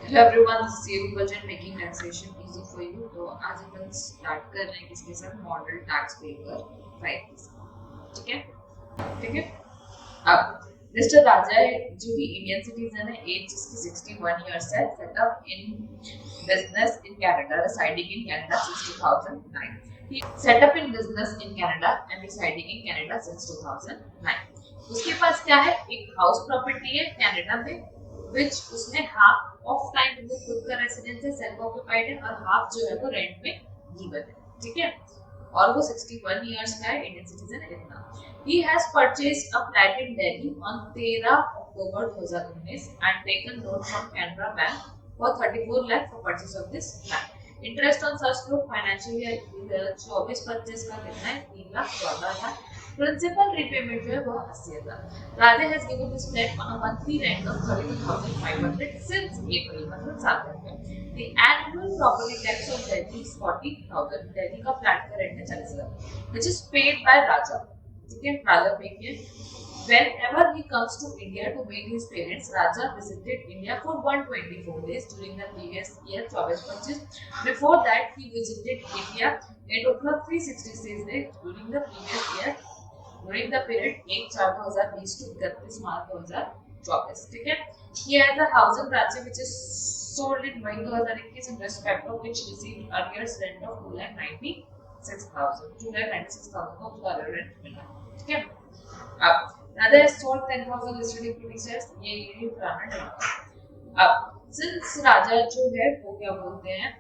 Hello everyone, this is CAB budget making taxation easy for you. तो आज अपन start कर रहे हैं किसके साथ, मॉडल टैक्स पेपर 5 के साथ। ठीक है, ठीक है। अब मिस्टर राजा जो कि इंडियन सिटीजन है, एज जिसकी 61 इयर्स है, setup in business in Canada, residing in Canada since 2009। He set up in business in Canada and residing in Canada since 2009. उसके पास क्या है, एक हाउस प्रॉपर्टी है कनाडा में, विच उसने हाफ ऑफ टाइम वो खुद का रेसिडेंस है, सेल्फ ऑक्युपाइड है, और हाफ जो है वो रेंट में गिवन है। ठीक है, और वो 61 इयर्स का है, इंडियन सिटीजन है इतना। He has purchased a flat in Delhi on 13 October 2019 and taken loan from Canara Bank for 34 lakh for purchase of this flat. Interest on सच लोग फाइनेंशियल ईयर 24-25 का कितना है, 3,14,000। प्रिंसिपल रीपेमेंट जो है वो 80,000। Raja has given this flat on a monthly rent of 32,500 since April, मतलब 7 रुपए। The annual property tax of Delhi is 40,000। Delhi का फ्लैट का रेंट है 40,000, which is paid by Raja. ठीक है, राजा पे किया। Whenever he comes to India to meet his parents, Raja visited India for 124 days during the previous year 24-25. Before that, he visited India a total of 366 days during the previous year, during the period 1/4/2020 to 31 March 2024. ठीक है, he has a house in Ranchi which is sold in May 2021 in respect of which received arrears rent of 2,96,000 का उसका rent मिला। ठीक है, अब Rather has sold 10,000 listed equity shares, ये पुराना डाटा। अब सिंस राजा जो है वो क्या बोलते हैं,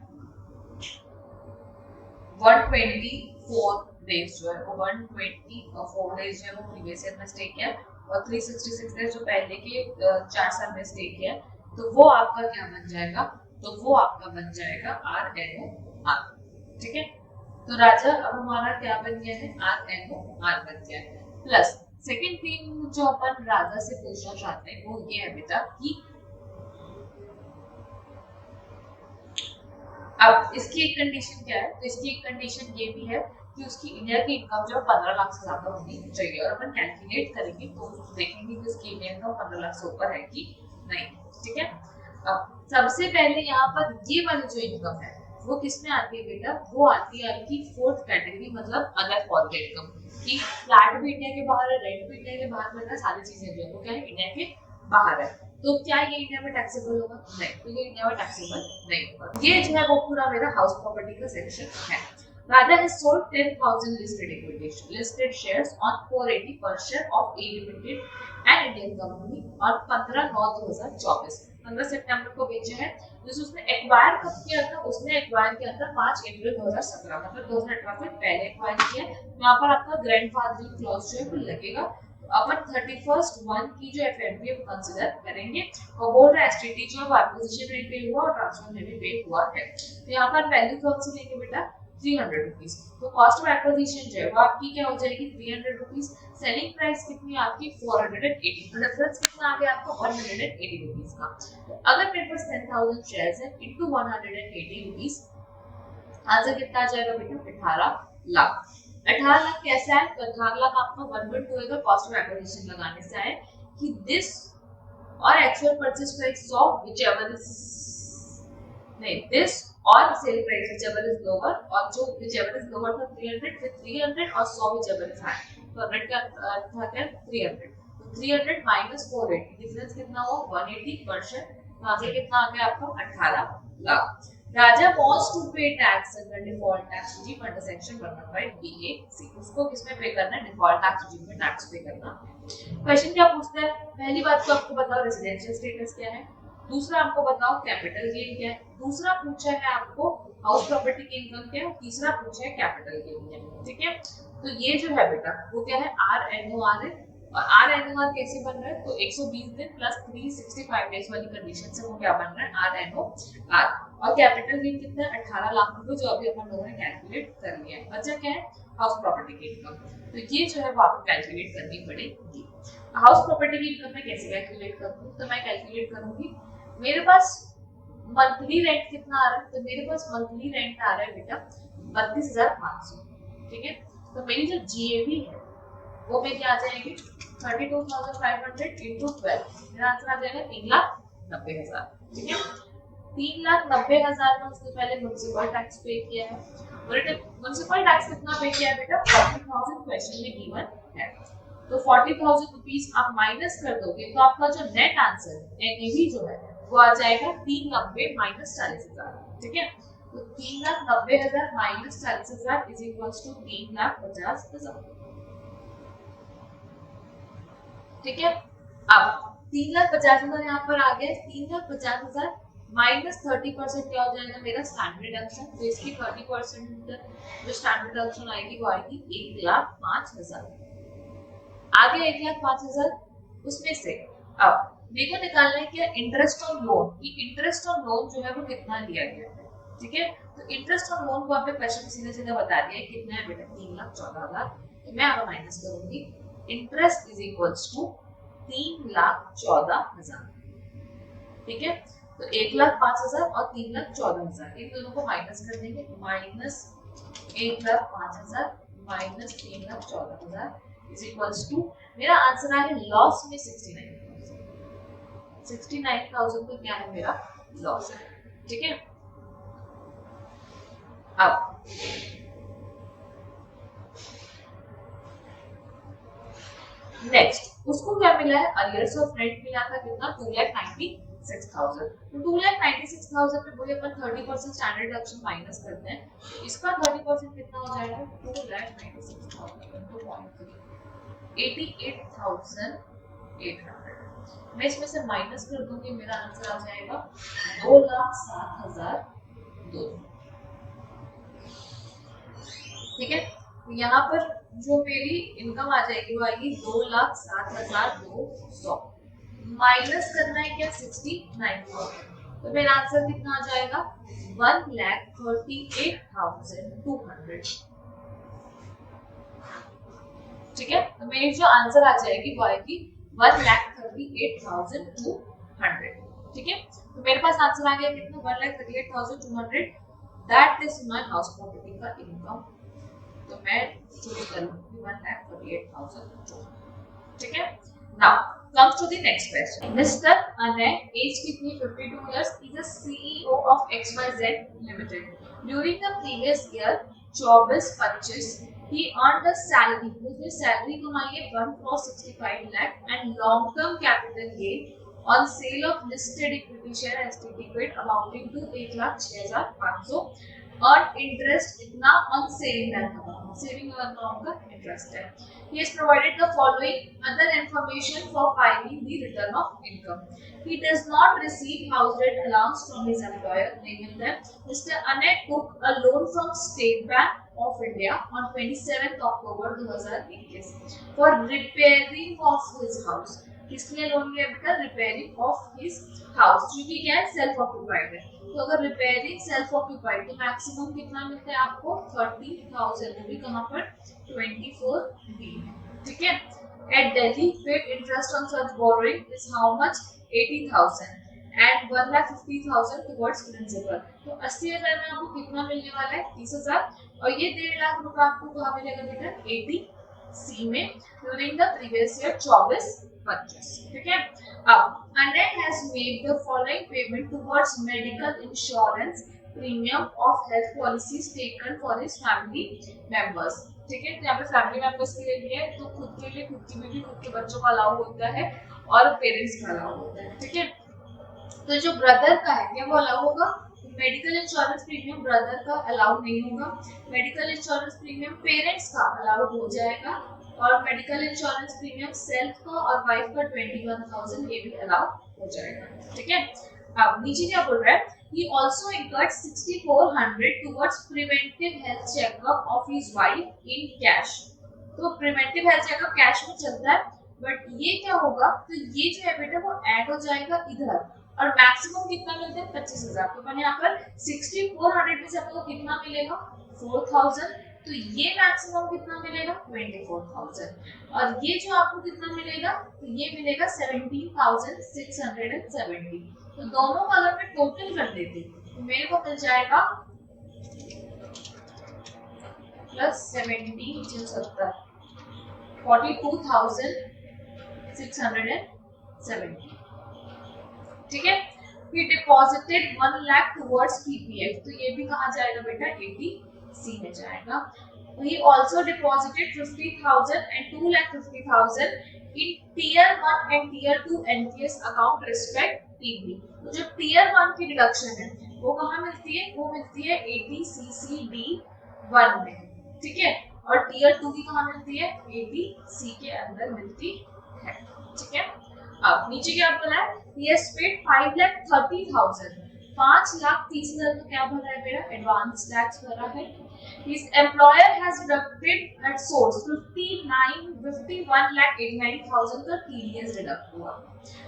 124 डेज जो है वो 124 डेज जो है वो प्रीवियस ईयर में स्टे किया, और 366 डेज जो पहले के 4 साल में स्टे किया, तो वो आपका क्या बन जाएगा, तो वो आपका बन जाएगा RNOR। ठीक है, तो राजा अब हमारा क्या बन गया है, RNOR बन गया है। प्लस सेकेंड थिंग जो अपन राजा से पूछना चाहते हैं वो ये है बेटा कि अब इसकी एक कंडीशन क्या है, तो इसकी एक कंडीशन ये भी है कि उसकी इंडिया की इनकम जो 15 लाख से ज्यादा होनी चाहिए, और अपन कैलकुलेट करेंगे तो देखेंगे कि उसकी इंडिया इनकम 15 लाख से ऊपर है कि नहीं। ठीक है, अब सबसे पहले यहाँ पर ये वाली जो इनकम है वो किसमें आती है बेटा, वो आती है आपकी फोर्थ कैटेगरी, मतलब अदर फॉरेन इनकम, कि फ्लैट भी इंडिया के बाहर है, रेंट भी इंडिया के बाहर में है, सारी चीजें जो है वो क्या है, इंडिया के बाहर है। तो क्या ये इंडिया में टैक्सेबल होगा, नहीं, तो ये इंडिया में टैक्सेबल नहीं होगा। ये जो है वो पूरा मेरा हाउस प्रॉपर्टी का सेक्शन है। Radha has sold 10,000 listed shares on 480 per share of A Limited and Indian company और 15/9/2024 15 सितंबर को बेचे हैं। जिस उसने एक्वायर कब किया था, उसने एक्वायर किया था 5 अप्रैल 2017, मतलब 2018 से पहले एक्वायर किया। यहाँ पर आपका ग्रैंडफादरिंग क्लॉज जो है वो लगेगा। अपन 31/1 की जो एफएमपी है वो कंसीडर करेंगे, और बोल रहा है एसटीटी जो है एक्विजिशन में पे हुआ और ट्रांसफर में भी पे हुआ है। तो यहाँ पर वैल्यू कौन सी लेंगे बेटा, 300 रुपीज। तो कॉस्ट ऑफ एक्विजिशन जो है वो आपकी क्या हो जाएगी, 300 रुपीज। सेलिंग प्राइस कितनी आपकी 480, तो डिफरेंस कितना आ गया आपका 180 रुपीज का। तो अगर मेरे पास 10,000 शेयर्स है इनटू 180 रुपीज, आंसर कितना आ जाएगा बेटा, 18 लाख। 18 लाख कैसा है, तो 18 लाख आपका 1/2 है, कॉस्ट ऑफ एक्विजिशन लगाने से आए कि दिस और actual purchase price of whichever is नहीं दिस और sale price whichever is lower, और जो whichever is lower था 300 फिर 300 और 100 whichever is high, तो 100 का था क्या 300, तो 300 माइनस 480, डिफरेंस कितना हुआ 180%। तो आंसर कितना आ गया आपका 18 लाख। राजा wants to pay tax under default tax regime under section 115 BAC, उसको किसमें पे करना है, डिफॉल्ट टैक्स regime में टैक्स पे करना। क्वेश्चन क्या पूछता है, पहली बात तो आपको बताओ रेजिडेंशियल स्टेटस क्या है, दूसरा आपको बताओ कैपिटल गेन क्या है, दूसरा पूछा है आपको हाउस प्रॉपर्टी की इनकम क्या है, तीसरा पूछा है कैपिटल गेन क्या है। ठीक है, तो ये जो है बेटा वो क्या है, RNOR है। और RNOR कैसे बन रहा है, तो 120 दिन प्लस 365 डेज वाली कंडीशन से वो क्या बन रहा है, RNOR। और कैपिटल गेन कितना है, 18 लाख रुपए, जो अभी अपन लोगों ने कैलकुलेट कर लिया है। बचा क्या है, हाउस प्रॉपर्टी की इनकम, तो ये जो है वो आपको कैलकुलेट करनी पड़ेगी। हाउस प्रॉपर्टी की इनकम मैं कैसे कैलकुलेट करूंगी, तो मैं कैलकुलेट करूंगी, मेरे पास मंथली रेंट कितना आ रहा है, तो मेरे पास मंथली रेंट आ रहा है बेटा 32,500। ठीक है, तो मेरी जो जीएवी है वो मेरी आ जाएगी 32,500 इंटू 12, मेरा आंसर आ जाएगा 3,90,000। ठीक है, 3,90,000 में उसने पहले म्युनिसिपल टैक्स पे किया है। और म्युनिसिपल टैक्स कितना पे किया है बेटा? 40,000 क्वेश्चन में गिवन है। तो 40,000 रुपीस आप माइनस कर दोगे तो आपका जो नेट आंसर एनएवी जो है वो आ जाएगा 390 माइनस 40,000। ठीक है, तो 3,90,000 माइनस 40,000 इज इक्वल्स टू 3,50,000। ठीक है, अब 3,50,000 यहाँ पर आ गया। 3,50,000 माइनस 30% क्या हो जाएगा मेरा? Standard deduction. तो इसकी 30% जो स्टैंडर्ड डिडक्शन आएगी वो आएगी 1,05,000। आगे 1,05,000 उसमें से अब देखो निकालना है क्या? इंटरेस्ट ऑन लोन की इंटरेस्ट ऑन लोन जो है वो कितना लिया गया है। ठीक है, तो इंटरेस्ट ऑन लोन को आपने क्वेश्चन सीधे सीधे बता दिया है कितना है बेटा? 3,14,000। तो मैं अब माइनस करूंगी इंटरेस्ट इज इक्वल्स टू 3,14,000। ठीक है, तो 1,05,000 और 3,14,000 इन दोनों को माइनस कर देंगे। Minus 1,05,000 minus 3,14,000 is equals to मेरा आंसर आ गया लॉस में 69,000। 69,000 तो क्या है मेरा? लॉस है। ठीक है, अब नेक्स्ट उसको क्या मिला है? अरियर्स ऑफ रेंट मिला था कितना? 2,96,000। तो 2,96,000 में वही अपन 30% स्टैंडर्ड डिडक्शन माइनस करते हैं। इसका 30% कितना हो जाएगा? 2,96,000 88,800। मैं इसमें से माइनस कर दूंगी, मेरा आंसर आ जाएगा 2,07,200। ठीक है, तो यहाँ पर जो मेरी इनकम आ जाएगी वो आएगी 2,07,200। माइनस करना है क्या? 69,000। तो मेरा आंसर कितना आ जाएगा? 1,38,200। ठीक है, तो मेरी जो आंसर आ जाएगी वो आएगी 1,38,200। ठीक है, तो मेरे पास आंसर आ गया कितना? 1,38,200। That is my house property का इनकम। तो मैं चूज करूंगी 1,38,200। ठीक है, now comes to the next question. Mr. Anay, age कितनी? 52 years, is a CEO of XYZ Limited. During the previous year, 24-25, he earned a salary. उसने salary कमाई है 1,65 lakh and long-term capital gain on sale of listed equity share STT amounting to 1,06,500. Earned interest इतना on saving account. Saving account का interest है। He has provided the following other information for filing the return of income. He does not receive house rent allowance from his employer. Mr. Anay took a loan from State Bank of India on 27th October 2021 for repairing of his house. किसने loan लिया बेटा? Repairing of his house, क्योंकि क्या है? Self occupied है। तो अगर repairing self occupied तो मैक्सिमम कितना मिलता है आपको? 30,000। वो भी कहाँ पर? 24B। ठीक है, at Delhi paid interest on such borrowing is how much? 80,000 and 1,50,000 towards principal. तो 80,000 में आपको कितना मिलने वाला है? 30,000। और ये 1.5 लाख रुपए आपको कहाँ मिलेगा बेटा? 80C में ड्यूरिंग द प्रीवियस ईयर 24-25। ठीक है, अब Anay has made the following payment towards medical insurance premium of health policies taken for his family members. ठीक है, तो यहाँ पे फैमिली मेंबर्स के लिए भी है, तो खुद के लिए, खुद की बीवी, खुद के बच्चों का अलाउ होता है और पेरेंट्स का अलाउ होता है। ठीक है, तो जो ब्रदर का है क्या वो अलाउ होगा? मेडिकल इंश्योरेंस प्रीमियम ब्रदर का अलाउ नहीं होगा। मेडिकल इंश्योरेंस प्रीमियम पेरेंट्स का अलाउ हो जाएगा और मेडिकल इंश्योरेंस प्रीमियम सेल्फ का और वाइफ का 21,000 ये भी अलाउ हो जाएगा। ठीक है, अब नीचे क्या बोल रहा है? He also incurred 6,400 towards preventive health checkup of his wife in cash. तो प्रिवेंटिव हेल्थ चेकअप कैश में चलता है, बट ये क्या होगा? तो ये जो है बेटा वो ऐड हो जाएगा इधर और मैक्सिमम कितना मिलता है? 25,000। तो मैंने यहाँ पर 6,400 में से आपको कितना मिलेगा? 4,000। तो ये मैक्सिमम कितना मिलेगा? 24,000। और ये जो आपको कितना मिलेगा? तो ये मिलेगा 17,670। तो दोनों का अगर मैं टोटल कर देती तो मेरे को मिल जाएगा प्लस 17,70 42,670। ठीक है, he deposited 1 lakh towards PPF, तो ये भी कहाँ जाएगा बेटा, 80C में जाएगा. He also deposited 50,000 and 2,50,000 in tier 1 and tier 2 NPS account respectively. तो जो tier 1 की डिडक्शन है वो कहाँ मिलती है, वो मिलती है 80CCD1 में, ठीक है, और tier 2 की कहाँ मिलती है, 80C के अंदर मिलती है, ठीक है. अब नीचे क्या बोला है, he has paid 5,30,000, 5,30,000 का क्या भरा है मेरा, एडवांस टैक्स भरा है. His employer has deducted at source 51,89,000 का TDS डिडक्ट हुआ.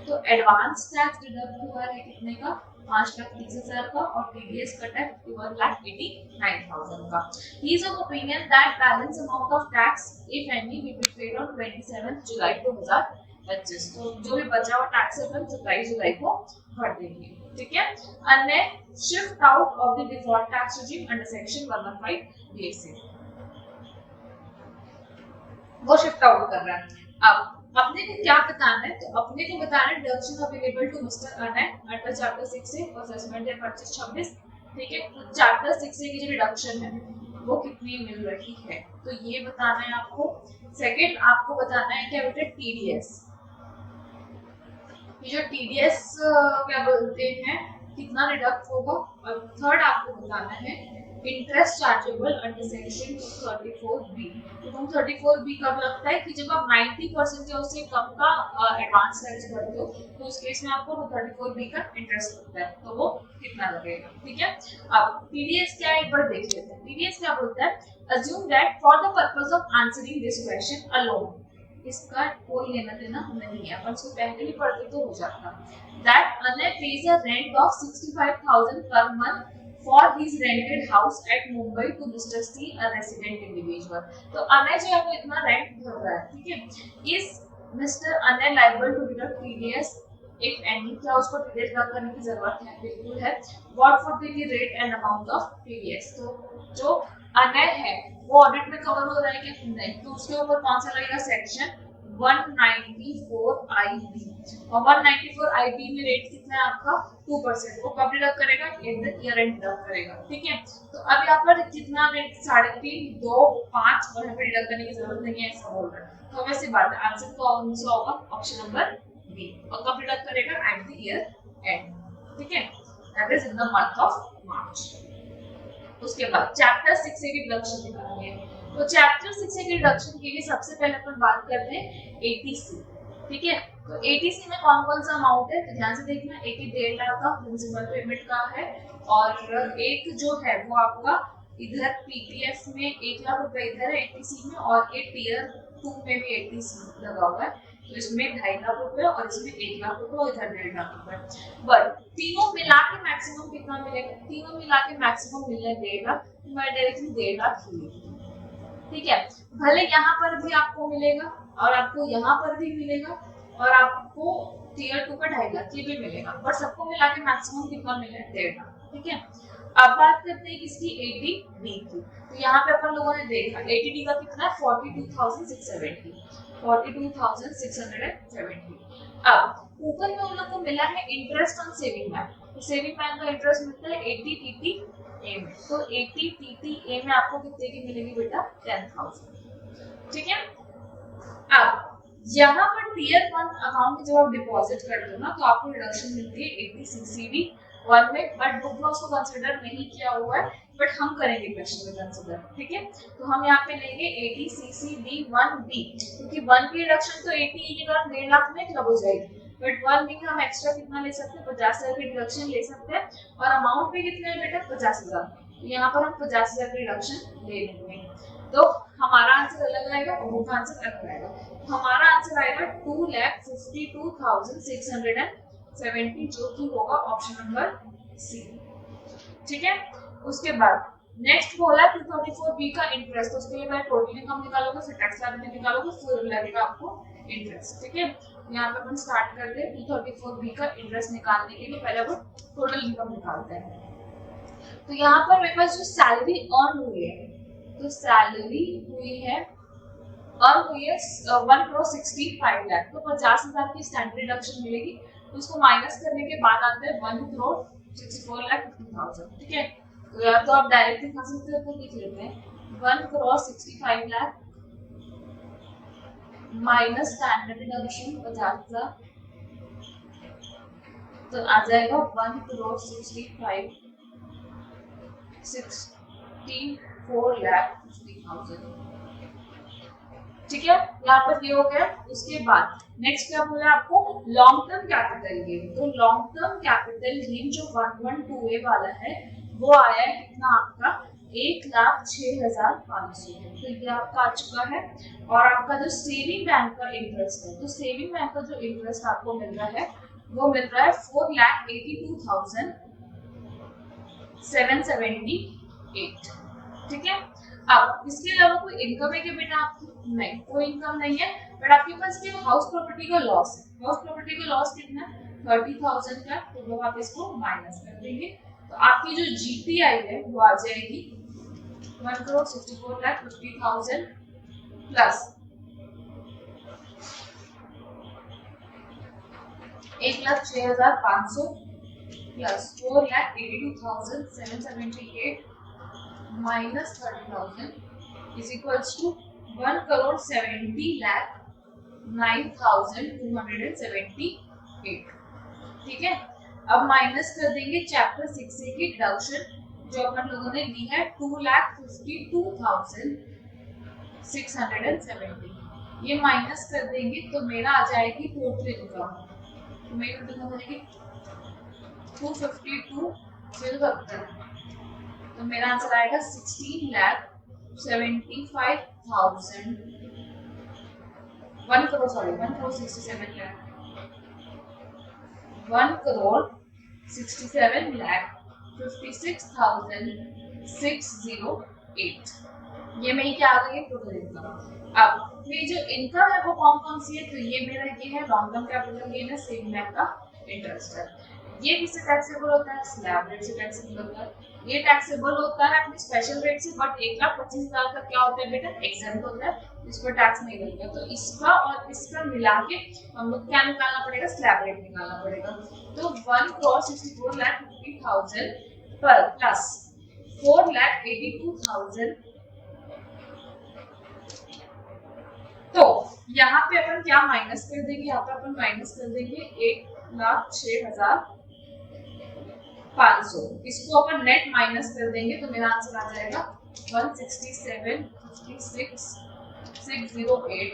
तो एडवांस टैक्स डिडक्ट हुआ है कितने का, 5,30,000 का, और TDS कटा है 51,89,000 का. He is of opinion that balance amount of tax, if any, will be paid on 27 जुलाई 2025. तो जो भी बचा हुआ टैक्स अपन 27 जुलाई को भर देंगे, ठीक है. अन्य shift out of the default tax regime under section 115 BSA, वो शिफ्ट आउट कर रहा है. अब अपने को क्या बताना है, तो अपने को बताना है deduction available to mister Anay under chapter 6 से असेसमेंट है 25-26, ठीक है. तो चैप्टर 6 की जो डिडक्शन है वो कितनी मिल रही है, तो ये बताना है आपको. सेकंड आपको बताना है क्या बेटा, TDS, ये जो TDS क्या बोलते हैं, कितना डिडक्ट होगा. और थर्ड आपको बताना है interest chargeable under section 234B. तो 234B कब लगता है कि जब आप 90% या उससे कम का एडवांस टैक्स भरते हो, तो उस केस में आपको 234B का इंटरेस्ट लगता है, तो वो कितना लगेगा, ठीक है. अब TDS क्या है एक बार देख लेते हैं. TDS क्या बोलता है, assume that for the purpose of answering this question alone, इसका कोई लेना देना नहीं है, अपन इसको पहले ही पढ़ते तो हो जाता. That Anay pays a rent of 65,000 per month for his rented house at Mumbai to Mr. C, a resident individual. तो अनय जो है वो इतना रेंट भर रहा है, ठीक है. इस mister Anay liable to deduct TDS if any, क्या उसको TDS डिडक्ट करने की जरूरत है, बिल्कुल है. What would be the rate and amount of TDS? तो जो अनय है वो ऑडिट में कवर हो रहा है क्या, नहीं, तो उसके ऊपर कौन सा लगेगा, सेक्शन 194IB, और 194IB में रेट कितना है आपका 2%. वो कब डिडक्ट करेगा, at the year and deduct करेगा, ठीक है. तो अब यहाँ पर कितना रेट, 3.5, 2, 5, और यहाँ पे डिडक्ट करने की जरूरत नहीं है, ऐसा बोल रहा है. तो वैसे बात है, आंसर कौन सा होगा, ऑप्शन नंबर बी, और कब डिडक्ट करेगा, एट द ईयर एंड, ठीक है, that is in the month of March. उसके बाद चैप्टर 6 की डिडक्शन निकालनी है. तो चैप्टर 6 की डिडक्शन के लिए सबसे पहले अपन बात करते हैं 80C, ठीक है. तो 80C में कौन कौन सा अमाउंट है, तो ध्यान से देखना. 1.5 लाख का प्रिंसिपल पेमेंट का है, और एक जो है वो आपका इधर PPF में 1 लाख रुपए इधर है 80C में, और एक टियर 2 में भी 80C लगा हुआ है. तो इसमें 2.5 लाख रुपए और इसमें 1 लाख रुपए और इधर 1.5 लाख रुपए. बट तीनों मिला के मैक्सिमम कितना मिलेगा, तीनों मिला के मैक्सिमम मिलने देगा, तो मैं डायरेक्टली 1.5 लाख ही, ठीक है. भले यहाँ पर भी आपको मिलेगा, और आपको यहाँ पर भी मिलेगा, और आपको टियर 2 का 2.5 लाख ये भी मिलेगा, बट सबको मिला के मैक्सिमम कितना मिलेगा, 1.5 लाख, ठीक है. अब बात करते हैं किसकी, 80D की. तो यहाँ पे अपन लोगों ने देखा 80D का कितना है, 42,670, 42,670. अब ऊपर में उन लोग को मिला है इंटरेस्ट ऑन सेविंग बैंक. तो सेविंग बैंक का इंटरेस्ट मिलता है 80TTA में. तो 80TTA में आपको कितने की मिलेगी बेटा, 10,000, ठीक है. अब यहाँ पर टियर 1 अकाउंट में जब आप डिपॉजिट करते हो ना, तो आपको डिडक्शन मिलती है 80CCD1 में, बट बुक में उसको कंसीडर नहीं किया हुआ है, बट हम करेंगे क्वेश्चन में कंसीडर, ठीक है. तो हम यहाँ पे लेंगे 80CCD1B, क्योंकि 1 की डिडक्शन तो 80 के बाद 1.5 लाख में क्लब हो जाएगी, बट 1B में हम एक्स्ट्रा कितना ले सकते हैं, 50,000 की डिडक्शन ले सकते हैं. और अमाउंट भी कितना है बेटा, 50,000. तो यहाँ पर हम 50,000 की डिडक्शन ले लेंगे. तो हमारा आंसर अलग आएगा और उनका आंसर अलग आएगा. हमारा आंसर आएगा 2,52,670, जो कि होगा ऑप्शन नंबर सी, ठीक है. उसके बाद नेक्स्ट बोला 234B का इंटरेस्ट. तो उसके लिए मैं टोटल इनकम निकालोगे, फिर टैक्स लायबिलिटी निकालोगे, फिर लगेगा आपको इंटरेस्ट, ठीक है. यहाँ पे अपन स्टार्ट करते हैं 234B का इंटरेस्ट निकालने के लिए. पहले अपन टोटल इनकम निकालते हैं. तो यहाँ पर मेरे पास जो सैलरी अर्न हुई है, तो सैलरी हुई है अर्न हुई है 1,65 लाख. तो 50,000 की स्टैंडर्ड डिडक्शन मिलेगी, तो उसको माइनस करने के बाद आता है 1,64,50,000। ठीक है, तो या तो आप डायरेक्ट लिखा सकते हो, तो लिख लेते हैं 1,65 लाख माइनस स्टैंडर्ड डिडक्शन 50,000, तो आ जाएगा 1,65,64,50,000। ठीक है, यहाँ पर ये हो गया। उसके बाद नेक्स्ट क्या बोला आपको, लॉन्ग टर्म कैपिटल गेन। तो लॉन्ग टर्म कैपिटल गेन जो 112A वाला है वो आया है कितना आपका 1,06,500। तो ये आपका आ चुका है। और आपका जो सेविंग बैंक का इंटरेस्ट है, तो सेविंग बैंक का जो इंटरेस्ट आपको मिल रहा है वो मिल रहा है 4,82,778। ठीक है, अब इसके अलावा कोई इनकम है क्या बेटा आपकी? नहीं, कोई इनकम नहीं है, बट आपके पास क्या हाउस प्रॉपर्टी का लॉस है। हाउस प्रॉपर्टी का लॉस कितना है 30,000 का, तो वो आप इसको माइनस कर देंगे। तो आपकी जो जीपीआई है वो आ जाएगी 1,64,50,000 plus 1,06,500 plus 4,82,778 minus 30,000 is equals to 1,70,09,278। ठीक है, अब माइनस कर देंगे चैप्टर 6A की डिडक्शन जो अपन लोगों ने ली है 2,52,670। ये माइनस कर देंगे तो मेरा आ जाएगी टोटल इनकम। तो मेरी टोटल इनकम हो जाएगी 252,070। तो मेरा आंसर आएगा 16,75,000 1 करोड़ 1,67 लाख 1,67,56,608। ये मेरी क्या आ गई है टोटल इनकम। अब मेरी जो इनकम है वो कौन कौन सी है, तो ये मेरा ये है लॉन्ग टर्म कैपिटल गेन है, सेविंग बैंक का इंटरेस्ट है। ये किससे टैक्सेबल होता है, स्लैब रेट से टैक्सेबल होता है। ये टैक्सेबल होता है अपने स्पेशल रेट से, बट 1,25,000 का क्या होता है बेटा एग्जेम्प्ट होता है, इस पर टैक्स नहीं लगता। तो इसका और इसका मिला के हम लोग क्या निकालना पड़ेगा, स्लैब रेट निकालना पड़ेगा। तो 1,64,50,000 पर प्लस 4,82,000। तो यहाँ पे अपन क्या माइनस कर देंगे, यहाँ पे अपन माइनस कर देंगे 1,06,500। इसको अपन नेट माइनस कर देंगे तो मेरा आंसर आ जाएगा 1,67,56,608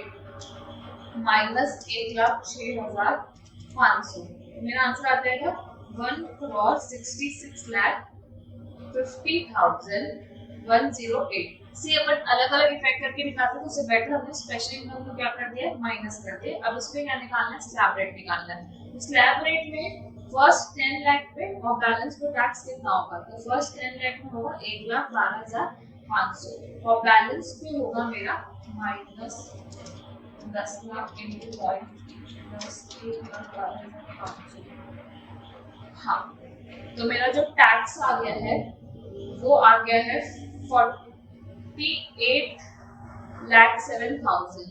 माइनस 1,06,500। मेरा आंसर आ जाएगा 1,66,50,108। सी अपन अलग अलग इफेक्ट करके निकालते तो उससे बेटर हमने स्पेशल इनकम को क्या कर दिया माइनस कर दिया। अब इस पे क्या निकालना है, स्लैब रेट निकालना है। स्लैब रेट में फर्स्ट 10 लाख पे और बैलेंस पे टैक्स कितना होगा, तो फर्स्ट 10 लाख में होगा 1,12,500 और बैलेंस पे होगा मेरा माइनस 10 लाख इंटू 1,12,500। हाँ, तो मेरा जो टैक्स आ गया है वो आ गया है 48,07,000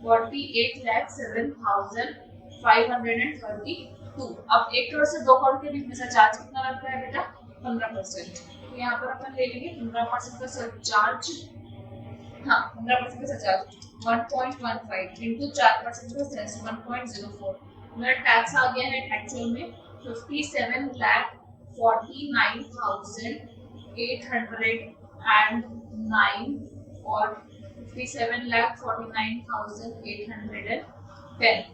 48,07,532। अब 1 करोड़ से 2 करोड़ के बीच में सरचार्ज कितना लगता है बेटा 15%। तो यहाँ पर अपन ले लेंगे 15% का सरचार्ज। हाँ, 15% का सरचार्ज 1.15 इंटू 4% का सेस 1.04। मेरा टैक्स आ गया है एक्चुअल में 57,49,809 और 57,49,810।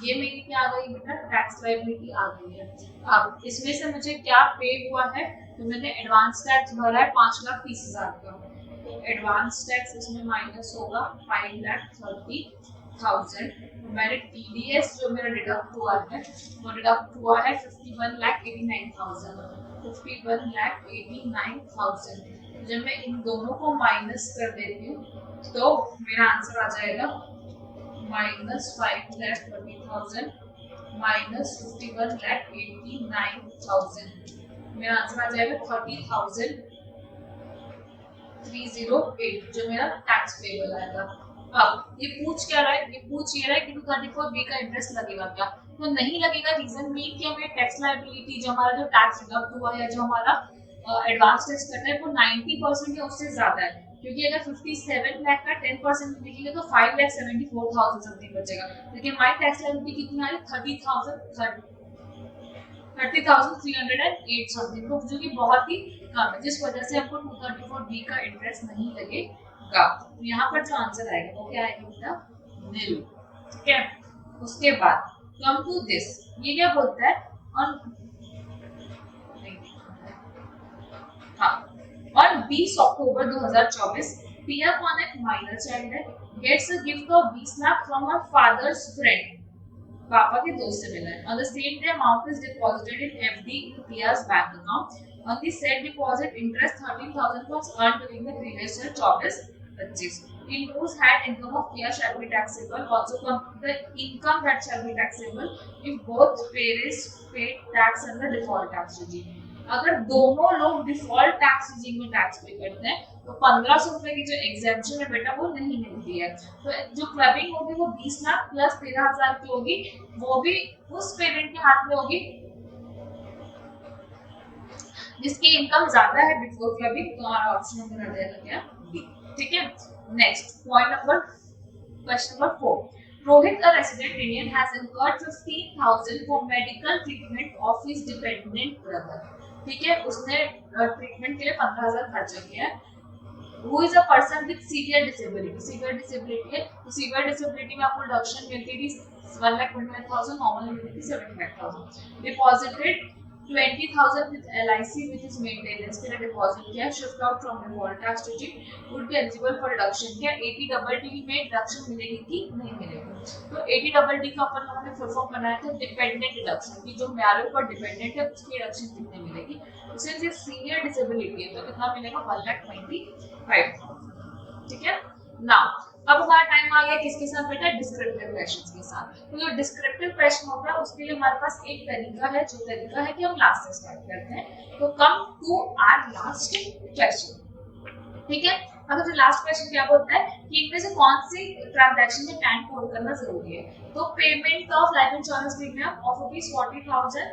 ये मेरी क्या आ गई बेटा टैक्स लायबिलिटी आ गई है। अब इसमें से मुझे क्या पे हुआ है, तो मैंने एडवांस टैक्स भरा है 5,30,000 का। तो एडवांस टैक्स इसमें माइनस होगा 5,30,000। मैंने टीडीएस जो मेरा डिडक्ट हुआ है वो डिडक्ट हुआ है 51,89,000 51,89,000। जब मैं इन दोनों को माइनस कर देती हूँ तो मेरा आंसर आ जाएगा माइनस 5,30,000 माइनस 51,89,000। मेरा आंसर आ जाएगा 30,308 जो मेरा टैक्स पेबल आएगा। अब ये पूछ क्या रहा है, ये पूछ ये रहा है कि 234B का इंटरेस्ट लगेगा क्या। तो नहीं लगेगा। रीजन मीन कि हमें टैक्स लायबिलिटी जो हमारा जो टैक्स डिडक्ट हुआ या जो हमारा एडवांस टैक्स कटा है वो 90% या उससे ज्यादा है, क्योंकि अगर 57 लाख का 10% लिखेंगे तो 5,74,000 समथिंग बचेगा, लेकिन हमारी टैक्स लायबिलिटी कितनी आ रही है 30,308 समथिंग, तो जो कि बहुत ही कम है, जिस वजह से हमको 234D का इंटरेस्ट नहीं लगेगा। तो यहाँ पर जो आंसर आएगा वो क्या आएगा बेटा, नील। ठीक है, उसके बाद कम टू दिस, ये क्या बोलता है, on 20 October 2024 Pia Konak, minor child है, gets a gift of 20 lakh from her father's friend, पापा के दोस्त से मिला है। On the same day, amount is deposited in FD in Pia's bank account. On the said deposit, interest 13,000 was earned during the previous year 24-25. In whose had income of Pia shall be taxable. Also compute the income that shall be taxable if both parents paid tax under default tax regime. अगर दोनों लोग default tax regime में tax पे करते हैं तो 1,500 रुपए की जो एग्जेम्पशन है बेटा वो नहीं मिलती है। तो जो क्लबिंग होगी वो 20 लाख प्लस 13,000 की होगी, वो भी उस पेरेंट के हाथ में होगी जिसकी इनकम ज्यादा है बिफोर क्लबिंग। तो हमारा ऑप्शन नंबर आ जाएगा क्या, बी। ठीक है, next point number, question number 4, Rohit, a resident Indian, has incurred 15,000 for medical treatment of his dependent brother. ठीक है, उसने ट्रीटमेंट के लिए 15,000 खर्चा किया है। Who is a person with severe disability? Severe disability है, तो severe disability में आपको डिडक्शन मिलती थी 1,29,000, नॉर्मल मिलती थी 75,000। Deposited 20,000 with LIC with his maintenance के लिए डिपॉजिट किया, shift out from default tax regime, would be eligible for deduction। क्या 80DD में डिडक्शन मिलेगी कि नहीं मिलेगी? तो 80DD का अपन लोगों ने फुल फॉर्म बनाया था डिपेंडेंट डिडक्शन की, जो हमारे ऊपर डिपेंडेंट है उसकी डिडक्शन कितने मिलेगी। सिंस ये सीनियर डिसेबिलिटी है तो कितना मिलेगा 1,25,000। ठीक है, नाउ अब हमारा टाइम आ गया किसके साथ बेटा, डिस्क्रिप्टिव क्वेश्चंस के साथ। तो जो डिस्क्रिप्टिव क्वेश्चन होता है उसके लिए हमारे पास एक तरीका है, जो तरीका है कि हम लास्ट से स्टार्ट करते हैं। तो come to our last question. ठीक है, अब जो लास्ट क्वेश्चन क्या बोलता है कि इनमें से कौन सी ट्रांजैक्शन में पैन कोड करना जरूरी है। तो payment of life insurance premium of ₹40,000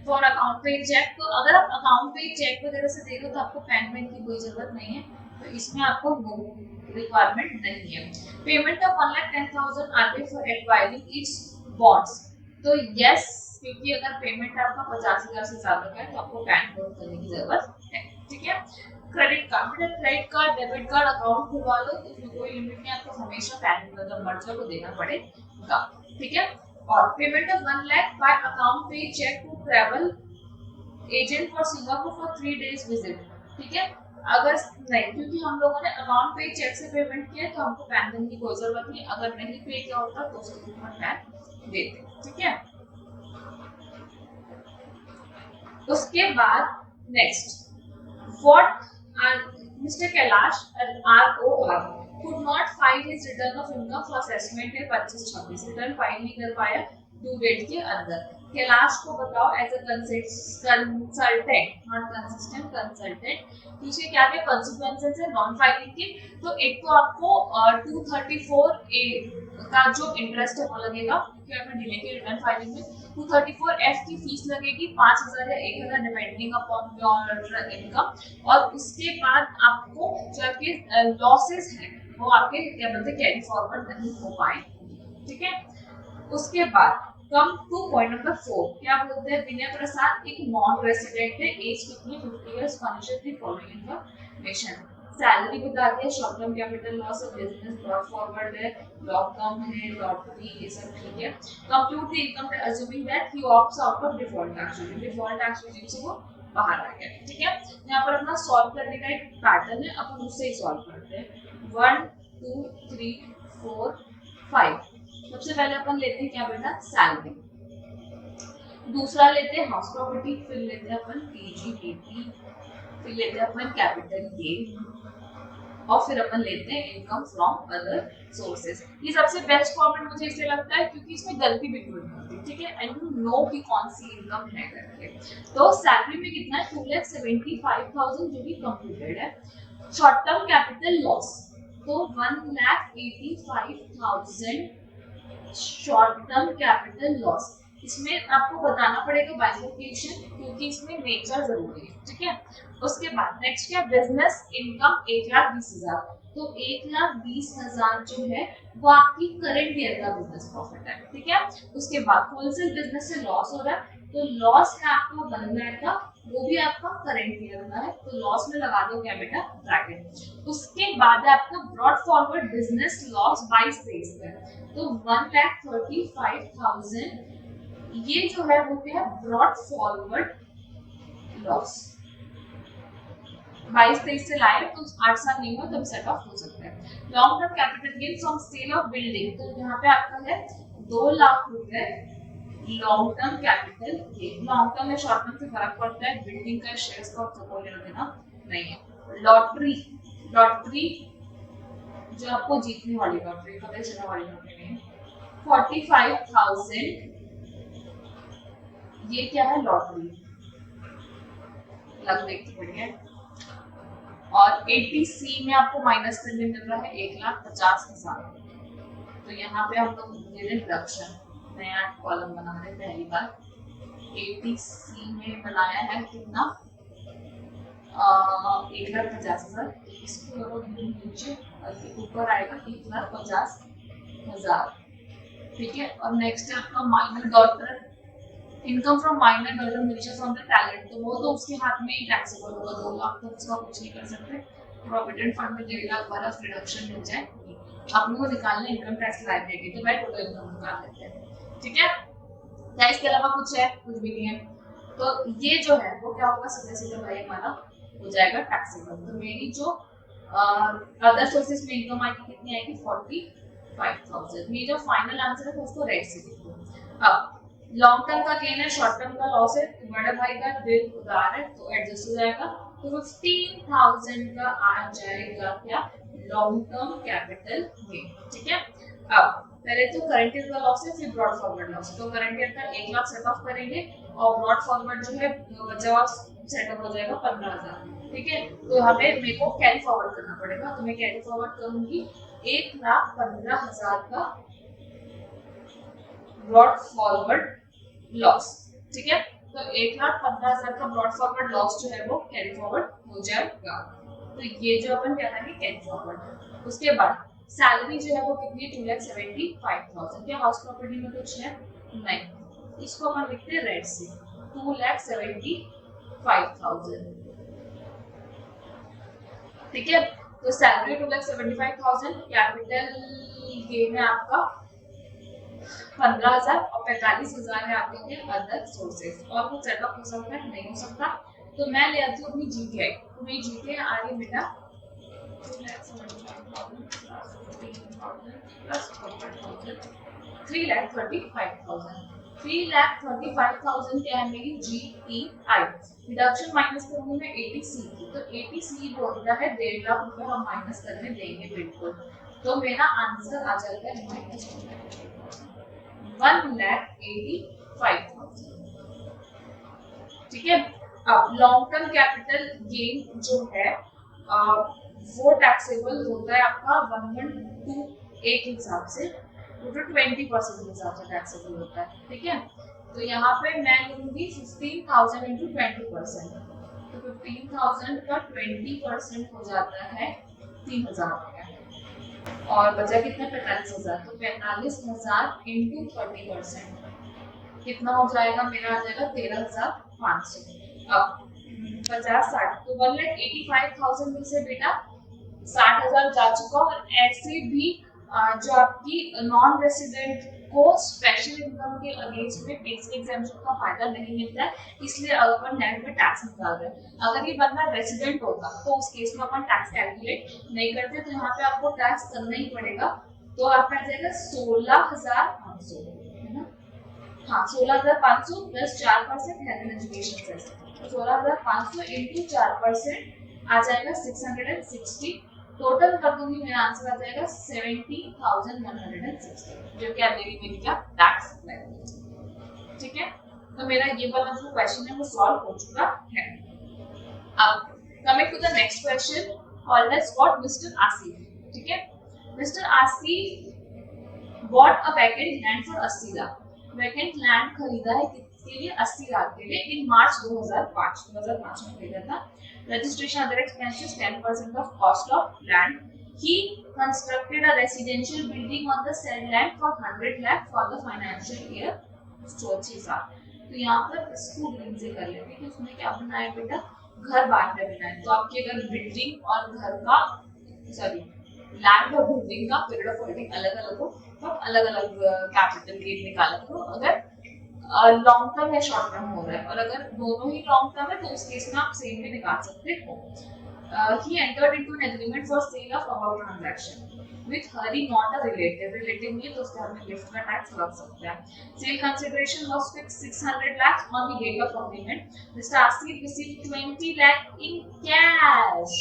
for account pay check. तो अगर आप अकाउंट पे चेक वगैरह से दे रहे हो तो आपको पैन वैन की कोई जरूरत नहीं है, तो इसमें आपको रिक्वायरमेंट नहीं है। Payment of 1,10,000 RBI for acquiring it's bonds. तो यस, क्योंकि अगर पेमेंट आपका 50,000 से ज्यादा का है तो आपको पैन कोड करने की जरूरत है। ठीक है, credit card, credit card debit card account खुलवा लो तो इसमें कोई लिमिट नहीं, आपको हमेशा पैन कोड जब मर्ज को देना पड़ेगा। ठीक है, और payment of 1 lakh by account pay cheque to travel agent for Singapore for 3 days visit. ठीक है, अगर नहीं, क्योंकि हम लोगों ने अकाउंट पे चेक से पेमेंट किया तो हमको पैन देने की कोई जरूरत नहीं, अगर नहीं पे किया होता तो उसके ऊपर पैन देते। ठीक है, उसके बाद next, what mister Kailash ROR could not file his return of income for assessment है 25-26, रिटर्न फाइल नहीं कर पाया ड्यू डेट के अंदर। कैलाश को बताओ as a consultant, not consistent, consultant, पीछे क्या क्या कॉन्सिक्वेंसेस है नॉन फाइलिंग के। तो एक तो आपको 234A का जो इंटरेस्ट है वो लगेगा क्योंकि आपने डिले की रिटर्न फाइलिंग में। 234F की फीस लगेगी 5,000 या 1,000 डिपेंडिंग अपॉन योर इनकम। और उसके बाद आपको जो आपके लॉसेस हैं वो आपके क्या बोलते हैं कैरी फॉरवर्ड नहीं हो पाए। ठीक है, उसके बाद कम टू पॉइंट नंबर 4, क्या बोलते हैं, विनय प्रसाद एक नॉन रेसिडेंट है, एज कितनी 50 years, furniture the following information. Salary बता दिया, short term capital loss of business, brought forward है, लॉन्ग टर्म है, लॉटरी, ये सब ठीक है। Compute the income assuming that he opts out of default tax regime, default tax regime से वो बाहर आ गया। ठीक है, यहाँ पर अपना सॉल्व करने का एक पैटर्न है, अपन उससे ही सॉल्व करते हैं। 1 2 3 4 5। सबसे पहले अपन लेते हैं क्या बेटा, सैलरी, दूसरा लेते हैं हाउस प्रॉपर्टी, फिर लेते हैं अपन PGBP, फिर लेते हैं अपन कैपिटल गेन, और फिर अपन लेते हैं इनकम फ्रॉम अदर सोर्सेज। ये सबसे बेस्ट फॉर्मेट मुझे इसलिए लगता है क्योंकि इसमें गलती बिल्कुल नहीं होती। ठीक है, एंड यू नो कि कौन सी इनकम है करके। तो सैलरी में कितना है 2,75,000 जो कि कंप्यूटेड है। शॉर्ट टर्म कैपिटल लॉस तो 1,85,000 शॉर्ट टर्म कैपिटल लॉस, इसमें आपको बताना पड़ेगा बाइफरकेशन, क्योंकि इसमें नेचर जरूरी है, ठीक है। उसके बाद नेक्स्ट क्या, बिजनेस इनकम 1,20,000, तो 1,20,000 जो है वो आपकी करंट ईयर का बिजनेस प्रॉफिट है, ठीक है। उसके बाद होलसेल बिजनेस से लॉस हो रहा है, तो लॉस है आपको 1 लाख का, वो भी आपका करंट ईयर का है, तो लॉस में लगा दो क्या बेटा, ब्रैकेट। उसके बाद है आपका ब्रॉड फॉरवर्ड बिजनेस लॉस 22 का, तो 1,35,000 ये जो है वो क्या है, ब्रॉड फॉरवर्ड लॉस। 22-23 से लाए तो 8 साल नहीं हुआ तब सेट ऑफ हो सकता है। Long term capital gain from sale of building, तो यहाँ पे आपका है 2 लाख रुपए long term capital gain. Long term में शॉर्ट टर्म से फर्क पड़ता है, बिल्डिंग का शेयर्स का कोई लेना देना नहीं है। लॉटरी, लॉटरी जो आपको जीतने वाली लॉटरी, पता चलने वाली लॉटरी नहीं है, 45,000 ये क्या है, लॉटरी लग देखते पड़िए। और 80C में आपको माइनस करने मिल रहा है 1,50,000, तो यहाँ पे हम लोग दे रहे रिडक्शन, नया कॉलम बना रहे पहली बार। 80C में बनाया है कितना, 1,50,000, इसको नीचे ऊपर आएगा 1,50,000, ठीक है। और नेक्स्ट है आपका minor daughter income from minor daughter मिलेशन फ्रॉम द टैलेंट, तो वो तो उसके हाथ में ही टैक्सेबल होगा, 2 लाख तक उसका कुछ नहीं कर सकते। प्रोविडेंट फंड में 1.5 लाख वाला रिडक्शन मिल जाए, अपने को निकालना इनकम टैक्स लायबिलिटी, तो भाई टोटल इनकम निकाल लेते हैं, ठीक है। क्या इसके अलावा कुछ है, कुछ भी नहीं है, तो ये जो है वो क्या होगा, सीधे सीधे भाई हमारा हो जाएगा टैक्सेबल। तो मेरी जो अदर सोर्सेज में इनकम आएगी कितनी आएगी, 45,000। ये जो फाइनल आंसर है उसको रेड से लिखो। अब लॉन्ग टर्म का गेन है, शॉर्ट टर्म का लॉस है, बड़े भाई का दिल उधार है तो एडजस्ट हो जाएगा, तो 15,000 का आ जाएगा क्या, लॉन्ग टर्म कैपिटल गेन, ठीक है। अब पहले तो करंट ईयर का लॉस है, फिर ब्रॉड फॉरवर्ड लॉस, तो करंट ईयर का 1 लाख सेट ऑफ करेंगे और ब्रॉड फॉरवर्ड जो है बचा हुआ सेट ऑफ हो जाएगा 15,000, ठीक है। तो हमें मेरे को कैरी फॉरवर्ड करना पड़ेगा, तो मैं कैरी फॉरवर्ड करूंगी 1,15,000 का ब्रॉड फॉरवर्ड लॉस, ठीक है। तो 1,15,000 का ब्रॉड फॉरवर्ड लॉस जो है वो कैरी फॉरवर्ड हो जाएगा, तो ये जो अपन क्या करेंगे कैरी फॉरवर्ड। उसके बाद सैलरी जो है वो कितनी है, 2,75,000। क्या हाउस प्रॉपर्टी में कुछ है नहीं, इसको अपन लिखते हैं रेड से, 2,75,000, ठीक है। तो सैलरी 2,75,000, कैपिटल गेन है आपका 15,000 और 45,000 है आपके अदर सोर्सेज। और कुछ सेट ऑफ हो सकता है, नहीं हो सकता, तो मैं ले आती हूँ अपनी जीटीआई, तो मेरी जीटीआई आ रही है बेटा 3,35,000 क्या है मेरी जीटीआई। रिडक्शन माइनस करूंगी मैं 80C की, तो 80C बोलता है 1.5 लाख रुपए हम माइनस करने देंगे बिल्कुल, तो मेरा आंसर आ जाता है माइनस 1,85,000, ठीक है। अब लॉन्ग टर्म कैपिटल गेन जो है वो टैक्सेबल होता है आपका 1:1 के हिसाब से, वो तो 20% के हिसाब से टैक्सेबल होता है, ठीक है। तो यहाँ पे मैं लूंगी 15,000 इंटू 20%, तो 15,000 का 20% हो जाता है 3,000 रुपया, और बचा कितना 45,000, तो 45,000 इंटू 30% कितना हो जाएगा, मेरा आ जाएगा 13,500। अब 50-60 तो 1,85,000 में से बेटा 60,000 जा चुका, और ऐसे भी जो आपकी नॉन रेसिडेंट को स्पेशल इनकम के अगेंस्ट में बेसिक एग्जाम्पशन का फायदा नहीं मिलता है, इसलिए अपन नेट में टैक्स निकाल रहे हैं। अगर ये बंदा रेसिडेंट होता तो उस केस में अपन टैक्स कैलकुलेट नहीं करते, तो यहाँ पे आपको टैक्स करना ही पड़ेगा, तो आपका आ जाएगा 16,500, है ना, हाँ 16,500 plus 4% health education cess, 16,500 into 4% आ जाएगा 660, टोटल कर दूंगी मेरा आंसर आ जाएगा 70,160, जो कि मेरी क्या टैक्स लायबिलिटी, ठीक है। तो मेरा ये वाला जो क्वेश्चन है वो सॉल्व हो चुका है। अब coming to the next question, called as what mister Asif, ठीक है। Mister Asif bought a vacant land for 80 lakh. Vacant land खरीदा है किसके लिए, 80 लाख के लिए इन मार्च 2005 में खरीदा था। Registration other expenses 10% of cost of land. He constructed a residential building on the said land for 100 lakh for the financial year 6 साल। तो यहाँ पर इसको ग्रीन से कर लेते हैं कि उसने क्या बनाया बेटा, घर बाद में बनाया। तो आपकी अगर बिल्डिंग और घर का लैंड और बिल्डिंग का पीरियड ऑफ होल्डिंग अलग अलग हो तो अलग अलग कैपिटल गेन निकाला करो। अगर लॉन्ग टर्म या शॉर्ट टर्म हो रहा है, और अगर दोनों ही लॉन्ग टर्म है तो उस केस में आप सेम भी निकाल सकते हो। He entered into an agreement for sale of above transaction with Hari, not a relative. Relative नहीं तो उसके हमें गिफ्ट का टैक्स लग सकता है। Sale consideration was fixed 600 lakhs on the date of agreement. Mr. Asif received 20 lakh in cash.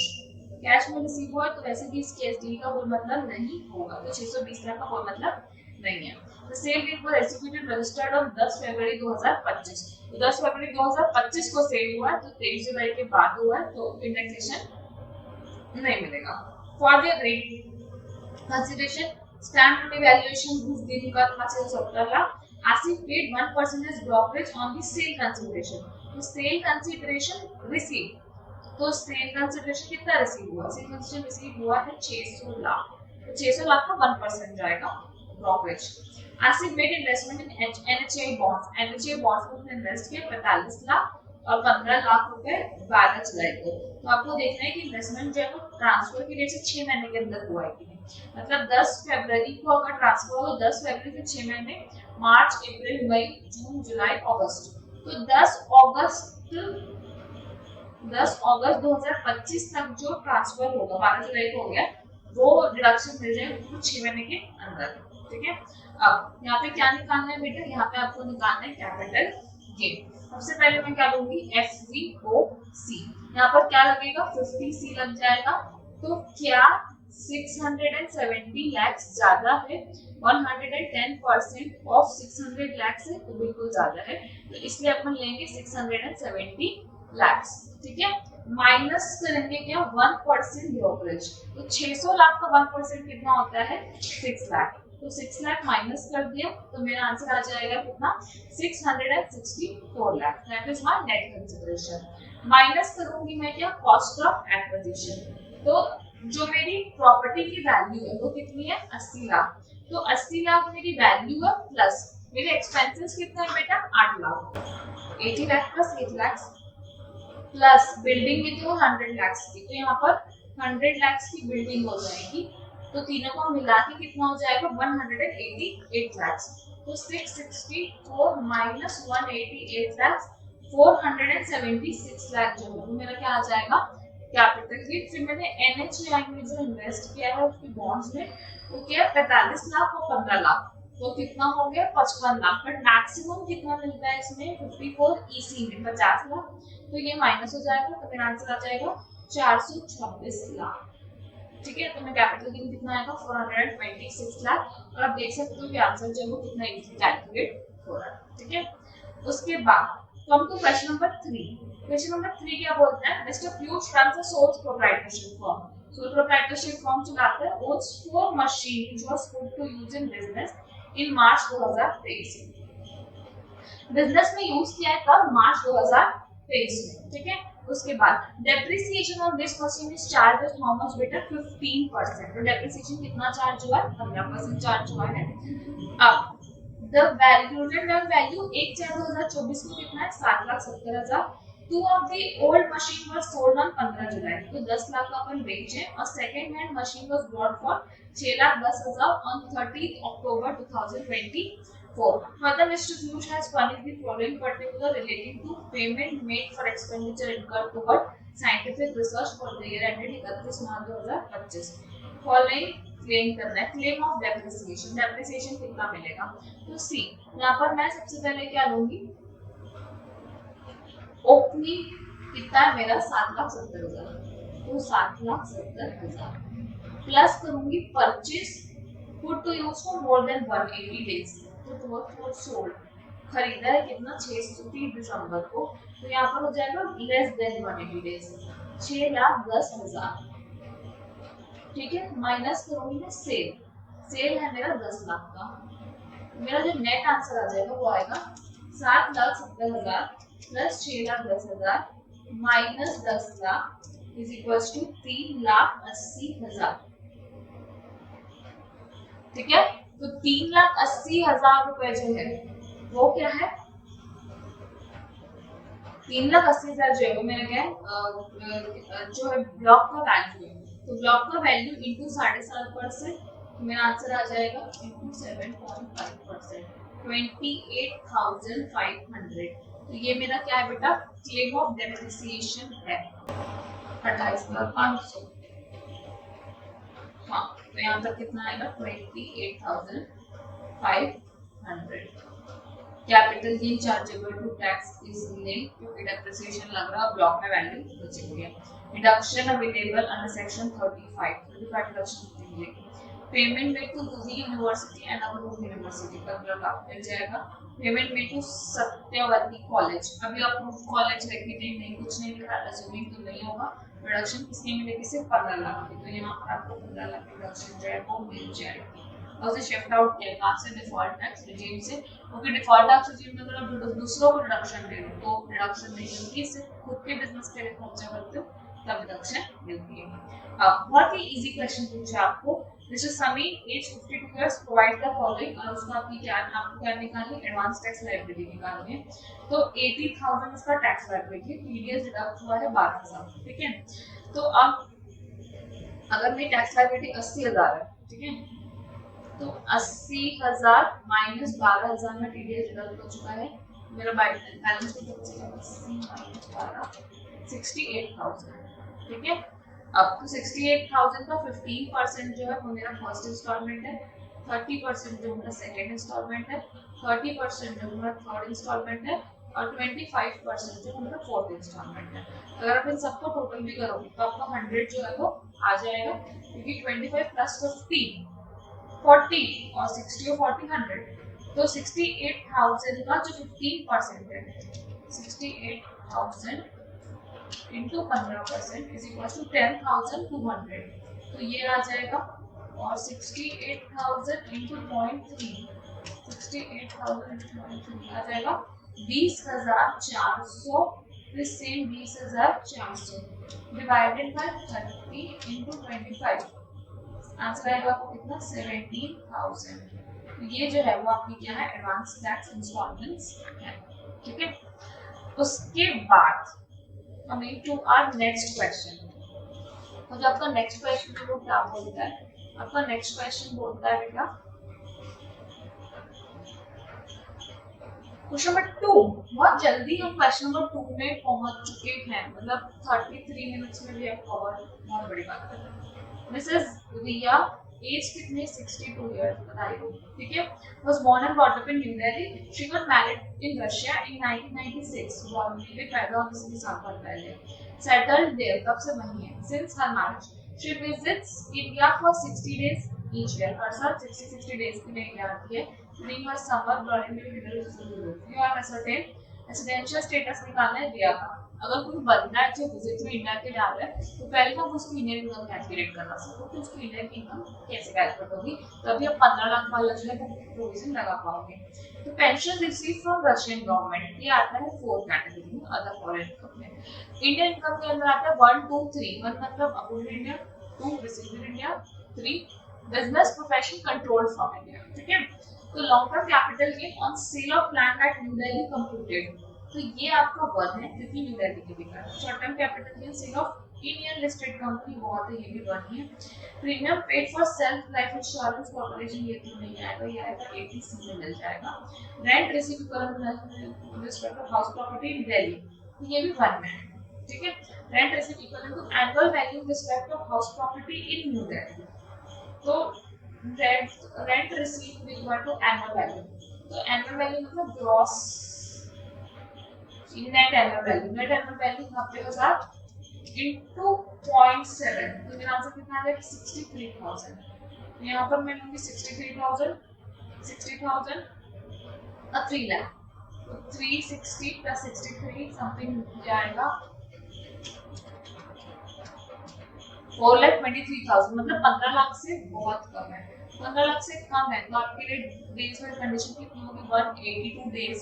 Cash में receive हुआ तो वैसे भी इस केस डील का कोई मतलब नहीं होगा, तो 620 लाख का कोई मतलब नहीं है। The sale deed was executed registered on 10 फरवरी 2025। तो 10 फरवरी 2025 को सेल हुआ है, तो 23 जुलाई के बाद हुआ है, तो इंडेक्सेशन नहीं मिलेगा। For the agreed consideration, stamp duty valuation उस दिन का था 670 lakh. Asif paid 1% brokerage on the sale consideration। तो sale consideration receive, तो सेल कंसिडरेशन कितना रिसीव हुआ, सेल कंसिडरेशन रिसीव हुआ है 600 लाख, तो 600 लाख का 1% जाएगा brokerage. Asif made investment in NHI bonds. NHI bonds में उसने इन्वेस्ट किया 45 लाख और 15 लाख रुपए 12 जुलाई को। तो आपको देखना है कि इन्वेस्टमेंट जो है वो ट्रांसफर की डेट से 6 महीने के अंदर हुआ है कि नहीं। मतलब 10 फरवरी को अगर ट्रांसफर हो, 10 फरवरी से 6 महीने, मार्च, अप्रैल, मई, जून, जुलाई, अगस्त, तो 10 अगस्त 2025 तक जो ट्रांसफर होगा, 12 जुलाई को हो गया, वो डिडक्शन मिल जाएगा उसको 6 महीने के अंदर। ठीक है, अब यहाँ पे क्या निकालना है बेटा, यहाँ पे आपको निकालना है कैपिटल गेन। सबसे पहले मैं क्या लूंगी, FVOC। यहाँ पर क्या लगेगा, 50C लग जाएगा। तो क्या 670 लाख ज्यादा है, 110% ऑफ 600 लाख से, तो बिल्कुल ज्यादा है, तो इसलिए अपन लेंगे 670 लाख। ठीक है, माइनस करेंगे क्या, 1% ब्रोकरेज। तो 600 लाख का 1% कितना होता है, 6 लाख। तो 6 लाख माइनस कर दिया तो मेरा आंसर आ जाएगा कितना, 664 lakh. That is my net consideration. Minus करूंगी मैं क्या, कॉस्ट ऑफ एक्विजिशन। तो जो मेरी प्रॉपर्टी की वैल्यू है वो कितनी है, 80 लाख। तो 80 लाख मेरी वैल्यू है, प्लस मेरे एक्सपेंसेस कितने हैं बेटा, 8 lakh. 80 lakh plus 8 lakh plus building की तो 100 लाख की, तो यहाँ पर 100 लाख की बिल्डिंग हो जाएगी। तो तीनों को मिला के कितना हो जाएगा, 188 लाख। तो 664 माइनस 188 लाख, 476 लाख जो है मेरा क्या आ जाएगा, कैपिटल गेन। फिर मैंने एनएचआई में जो इन्वेस्ट किया है उसकी बॉन्ड्स में, वो क्या 45 लाख और 15 लाख, तो कितना हो गया 55 लाख। बट मैक्सिमम कितना मिलता है इसमें, 54 ईसी में 50 लाख, तो ये माइनस हो जाएगा, तो मेरा आंसर आ जाएगा 426 लाख। ठीक है, तो मैं कैपिटल गेन कितना आएगा, 426 लाख। और आप देख सकते हो कि आंसर जो है वो कितना इजीली कैलकुलेट हो रहा है। ठीक है, उसके बाद come to question number 3। Question number 3 क्या बोलता है, mister Piyush runs a sole proprietorship firm. Sole proprietorship firm चलाता है, owns 4 machine which was put to use in business in March 2023। Business में यूज किया है कब, मार्च 2023 में। ठीक है, उसके बाद depreciation on this machine is charge at how much बेटा, 15%। तो डेप्रिसिएशन कितना चार्ज हुआ है, 15% चार्ज हुआ है। अब द वैल्यू 1/4/2024 को कितना है, 7,70,000। 2 of the old machine was sold on 15 जुलाई, तो 10 लाख का अपन बेचे, और second hand machine was bought for 6,10,000 on 30th October 2024. Further, Mr. Piyush has furnished the following particular relating to payment made for expenditure incurred toward scientific research for the year ended 31 March 2025. Following claim करना है, claim of depreciation. Depreciation कितना मिलेगा, तो सी, यहाँ पर मैं सबसे पहले क्या लूंगी, ओपनिंग कितना है मेरा, 7,70,000, तो 7,70,000 प्लस करूंगी purchase put to use for more than 180 days, तो फॉर सोल्ड खरीदा है कितना, 30 दिसंबर को, तो यहाँ पर हो जाएगा लेस देन 180 डेज, 6,10,000। ठीक है, माइनस करूंगी मैं सेल। सेल है मेरा 10 लाख का, मेरा जो नेट आंसर आ जाएगा वो आएगा 7,70,000 plus 6,10,000 minus 10 lakh is equal to 3,80,000। ठीक है, तो 3,80,000 रुपए जो है वो क्या है, 3,80,000 जो है वो मेरा क्या है जो है ब्लॉक का वैल्यू है, तो ब्लॉक का वैल्यू इंटू 7.5%, मेरा आंसर आ जाएगा इंटू 7.5%, 28,500। तो ये मेरा क्या है बेटा, क्लेम ऑफ डेप्रिसिएशन है 28,500। हाँ, तो यहाँ तक कितना आएगा 28,500। Capital gain chargeable to tax is linked क्योंकि डेप्रिसिएशन लग रहा है, ब्लॉक में वैल्यू बची हुई है। Deduction available under section 35 deduction मिलेगी। पेमेंट मेड टू दूसरी यूनिवर्सिटी एंड अप्रूव्ड यूनिवर्सिटी का ब्लॉक मिल जाएगा। Payment made to Satyavati college, अभी अप्रूव्ड कॉलेज है कि नहीं कुछ नहीं लिखा, अज्यूमिंग तो नहीं होगा। रिडक्शन किसकी मिलेगी, सिर्फ 15 लाख की, तो यहाँ पर आपको 15 लाख की रिडक्शन जो है वो मिल जाएगी। और उसे शिफ्ट आउट किया कहाँ से, डिफॉल्ट टैक्स रिजीम से, क्योंकि डिफॉल्ट टैक्स रिजीम में अगर आप दूसरों को रिडक्शन दे रहे हो तो रिडक्शन नहीं मिलती, सिर्फ खुद के बिजनेस के लिए खर्चा करते हो तब रिडक्शन मिलती है। अब बहुत ही इजी क्वेश्चन पूछा आपको, Mr. Sameer, age 52 years, provide the following, और उसका आपकी क्या आपको क्या निकालनी है, एडवांस टैक्स लायबिलिटी निकालनी है। तो 80,000 उसका टैक्स लायबिलिटी, टीडीएस डिडक्ट हुआ है 12,000, ठीक है। तो अब अगर मेरी टैक्स लायबिलिटी 80,000 है, ठीक है, तो 80,000 माइनस 12,000 में टीडीएस डिडक्ट हो चुका है, मेरा बैलेंस कितना बचेगा, 68,000, ठीक है। अब तो 68,000 का 15% जो है वो मेरा फर्स्ट इंस्टॉलमेंट है, 30% जो मेरा सेकंड इंस्टॉलमेंट है, 30% जो मेरा थर्ड इंस्टॉलमेंट है, और 25% जो मेरा फोर्थ इंस्टॉलमेंट है। अगर आप इन सबको टोटल भी करोगे तो आपका 100 जो है वो आ जाएगा, क्योंकि 25 प्लस 50 40 और 60 और 40 100, तो 68,000 का जो 15% है, 68,000 इंटू 15% इज इक्वल टू 10,200, तो ये आ जाएगा। और 68,000 इंटू 0.3, 68,000 इंटू 0.3 आ जाएगा 20,400, same 20,400 divided by 30 into 25, answer आएगा आपको कितना, 17,000। तो ये जो है वो आपकी क्या है, एडवांस टैक्स इंस्टॉलमेंट्स है, ठीक है। उसके बाद coming to our next question, तो जो आपका नेक्स्ट क्वेश्चन है वो क्या बोलता है, आपका नेक्स्ट क्वेश्चन बोलता है बेटा क्वेश्चन नंबर 2, बहुत जल्दी हम क्वेश्चन नंबर 2 में पहुंच चुके हैं, मतलब 33 मिनट्स में भी हम कवर, बहुत बड़ी बात है। मिसेस रिया, एज कितने, 62 इयर्स बताइए, ठीक है। was born and brought up in New Delhi, she got married in Russia in 1996, वो पैदा होने से 2 साल पहले, settled there, तब से वहीं है। since her marriage she visits India for 60 days each year, हर साल 60 days के लिए इंडिया आती है। during her summer during और ascertain रेसिडेंशियल स्टेटस निकालना है रिया का। अगर कोई बंदा है जो विजिट में इंडिया के जा रहा है तो पहले हम उसकी इंडियन इनकम कैलकुलेट करना सकते हो, तो उसकी इंडियन इनकम कैसे कैलकुलेट होगी, तभी आप 15 लाख वाला जो है प्रोविजन लगा पाओगे। तो pension receive from Russian government, ये आता है 4 कैटेगरी में, अदर फॉरेन इनकम में। इंडियन इनकम के अंदर आता है 1 2 3, 1 मतलब above India, 2 receive in India, 3 business profession controlled from India, ठीक है। तो long term capital gain on sale of land at new Delhi computed, तो ये आपका 1 है क्योंकि न्यू दिल्ली के बिका। Short term capital gain sale of Indian listed company बहुत है, ये भी 1 है। Premium paid for self life insurance corporation, ये तो नहीं आएगा, ये आएगा 80C में मिल जाएगा। Rent receive current respect of house property in Delhi, तो ये भी 1 में है, ठीक है। Rent receive equal to annual value respect of house property in New Delhi, तो rent receive equal to annual value, तो एनुअल वैल्यू मतलब gross net annual value 90,000 into 0.7, तो मेरा आंसर कितना आ जाएगा 63,000। यहाँ पर मैं लूंगी 63,000 3 लाख, तो 360 प्लस 63 समथिंग जाएगा 4,23,000, मतलब 15 लाख से बहुत कम है। 15 लाख से कम है तो आपके लिए डेज वाली कंडीशन कितनी होगी 182 डेज